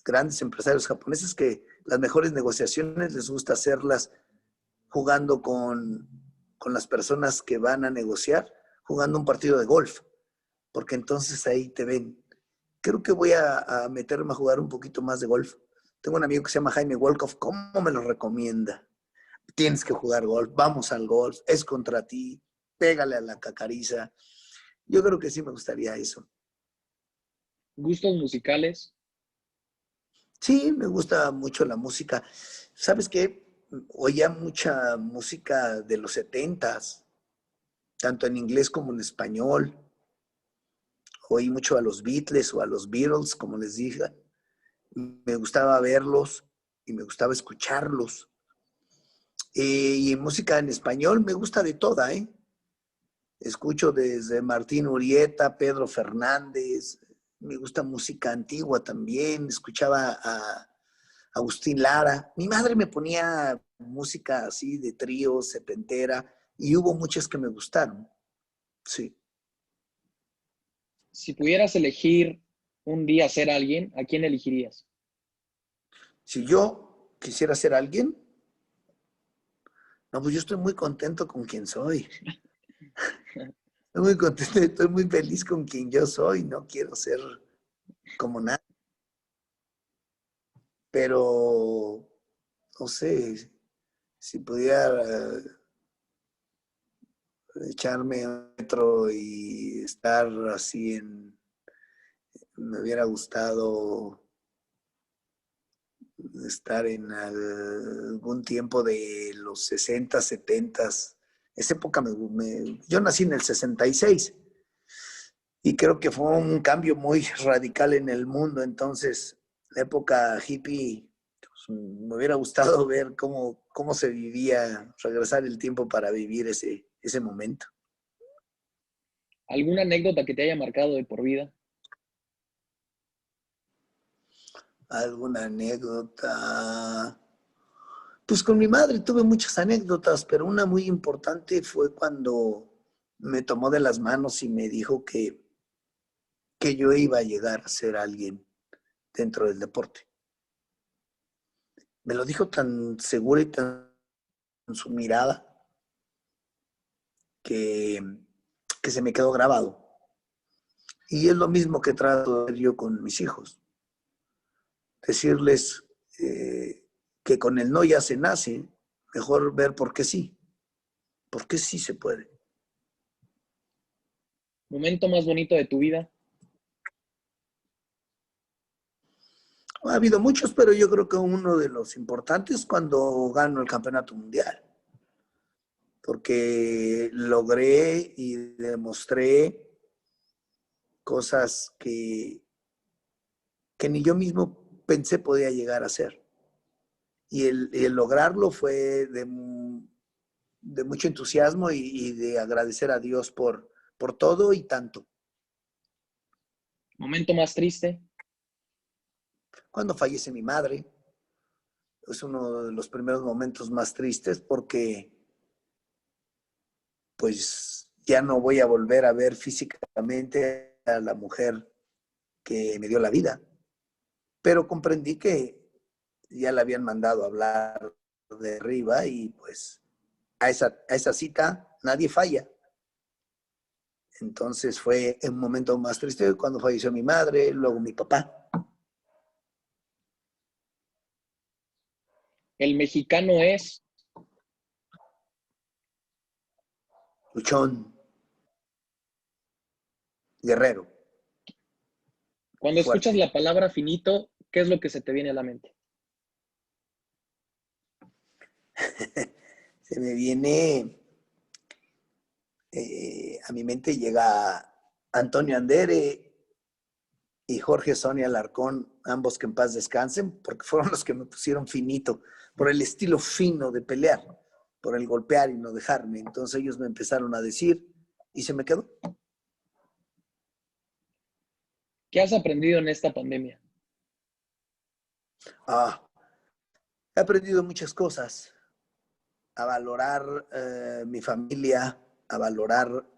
grandes empresarios japoneses, que las mejores negociaciones les gusta hacerlas jugando con las personas que van a negociar, jugando un partido de golf, porque entonces ahí te ven. Creo que voy a meterme a jugar un poquito más de golf. Tengo un amigo que se llama Jaime Wolkoff, ¿cómo me lo recomienda? Tienes que jugar golf, vamos al golf, es contra ti, pégale a la cacariza. Yo creo que sí me gustaría eso. ¿Gustos musicales? Sí, me gusta mucho la música. ¿Sabes qué? Oía mucha música de los setentas, tanto en inglés como en español. Oí mucho a los Beatles o a los Beatles, como les dije. Me gustaba verlos y me gustaba escucharlos. Y música en español me gusta de toda, ¿eh? Escucho desde Martín Urieta, Pedro Fernández, me gusta música antigua también, escuchaba a Agustín Lara. Mi madre me ponía música así de trío, setentera, y hubo muchas que me gustaron, sí. Si pudieras elegir un día ser alguien, ¿a quién elegirías? Si yo quisiera ser alguien, No, pues yo estoy muy contento con quien soy. Estoy muy contento, estoy muy feliz con quien yo soy. No quiero ser como nada. Pero, no sé, si pudiera echarme otro y estar así me hubiera gustado estar en algún tiempo de los 60, 70. Esa época yo nací en el 66 y creo que fue un cambio muy radical en el mundo. Entonces, la época hippie, pues, me hubiera gustado ver cómo se vivía, regresar el tiempo para vivir ese momento. ¿Alguna anécdota que te haya marcado de por vida? ¿Alguna anécdota? Pues con mi madre tuve muchas anécdotas, pero una muy importante fue cuando me tomó de las manos y me dijo que yo iba a llegar a ser alguien dentro del deporte. Me lo dijo tan segura y tan en su mirada que, que se me quedó grabado. Y es lo mismo que trato de hacer yo con mis hijos. Decirles que con el no ya se nace, mejor ver por qué sí. ¿Por qué sí se puede? ¿Momento más bonito de tu vida? Ha habido muchos, pero yo creo que uno de los importantes cuando gano el campeonato mundial, porque logré y demostré cosas que ni yo mismo pensé podía llegar a ser. Y el lograrlo fue de mucho entusiasmo y de agradecer a Dios por todo y tanto. ¿Momento más triste? Cuando fallece mi madre, es uno de los primeros momentos más tristes porque pues ya no voy a volver a ver físicamente a la mujer que me dio la vida. Pero comprendí que ya le habían mandado a hablar de arriba y pues a esa cita nadie falla. Entonces fue un momento más triste cuando falleció mi madre, luego mi papá. El mexicano es Luchón, guerrero, cuando escuchas fuerte. la palabra finito, ¿qué es lo que se te viene a la mente? Se me viene, a mi mente llega Antonio Andere y Jorge Sonia Alarcón, ambos que en paz descansen, porque fueron los que me pusieron finito, por el estilo fino de pelear, por el golpear y no dejarme. Entonces ellos me empezaron a decir y se me quedó. ¿Qué has aprendido en esta pandemia? Ah, he aprendido muchas cosas, a valorar mi familia, a valorar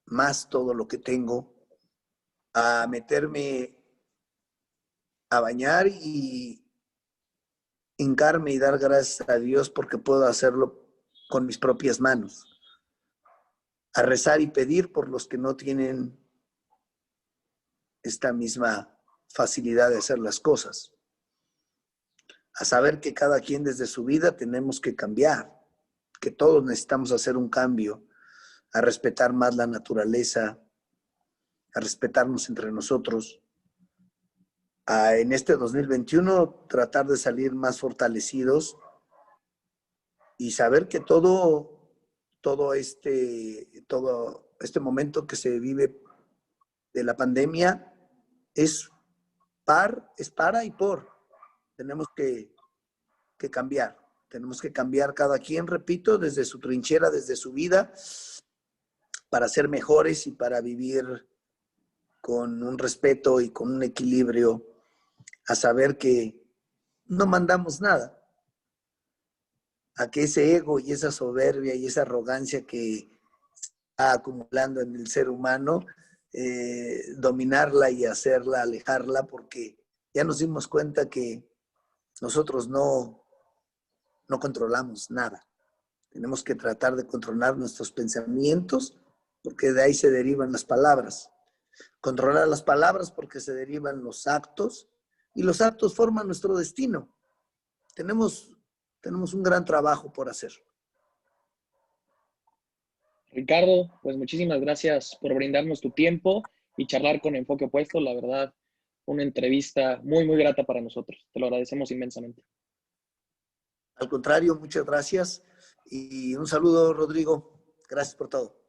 más todo lo que tengo, a meterme a bañar y hincarme y dar gracias a Dios porque puedo hacerlo con mis propias manos, a rezar y pedir por los que no tienen esta misma facilidad de hacer las cosas, a saber que cada quien desde su vida tenemos que cambiar, que todos necesitamos hacer un cambio, a respetar más la naturaleza, a respetarnos entre nosotros, a en este 2021 tratar de salir más fortalecidos y saber que todo este momento que se vive de la pandemia es es para y por. Tenemos que cambiar. Tenemos que cambiar cada quien, repito, desde su trinchera, desde su vida, para ser mejores y para vivir con un respeto y con un equilibrio, a saber que no mandamos nada, a que ese ego y esa soberbia y esa arrogancia que está acumulando en el ser humano, dominarla y hacerla, alejarla, porque ya nos dimos cuenta que nosotros no controlamos nada. Tenemos que tratar de controlar nuestros pensamientos, porque de ahí se derivan las palabras. Controlar las palabras porque se derivan los actos, y los actos forman nuestro destino. Tenemos un gran trabajo por hacer. Ricardo, pues muchísimas gracias por brindarnos tu tiempo y charlar con Enfoque Opuesto. La verdad, una entrevista muy, muy grata para nosotros. Te lo agradecemos inmensamente. Al contrario, muchas gracias y un saludo, Rodrigo. Gracias por todo.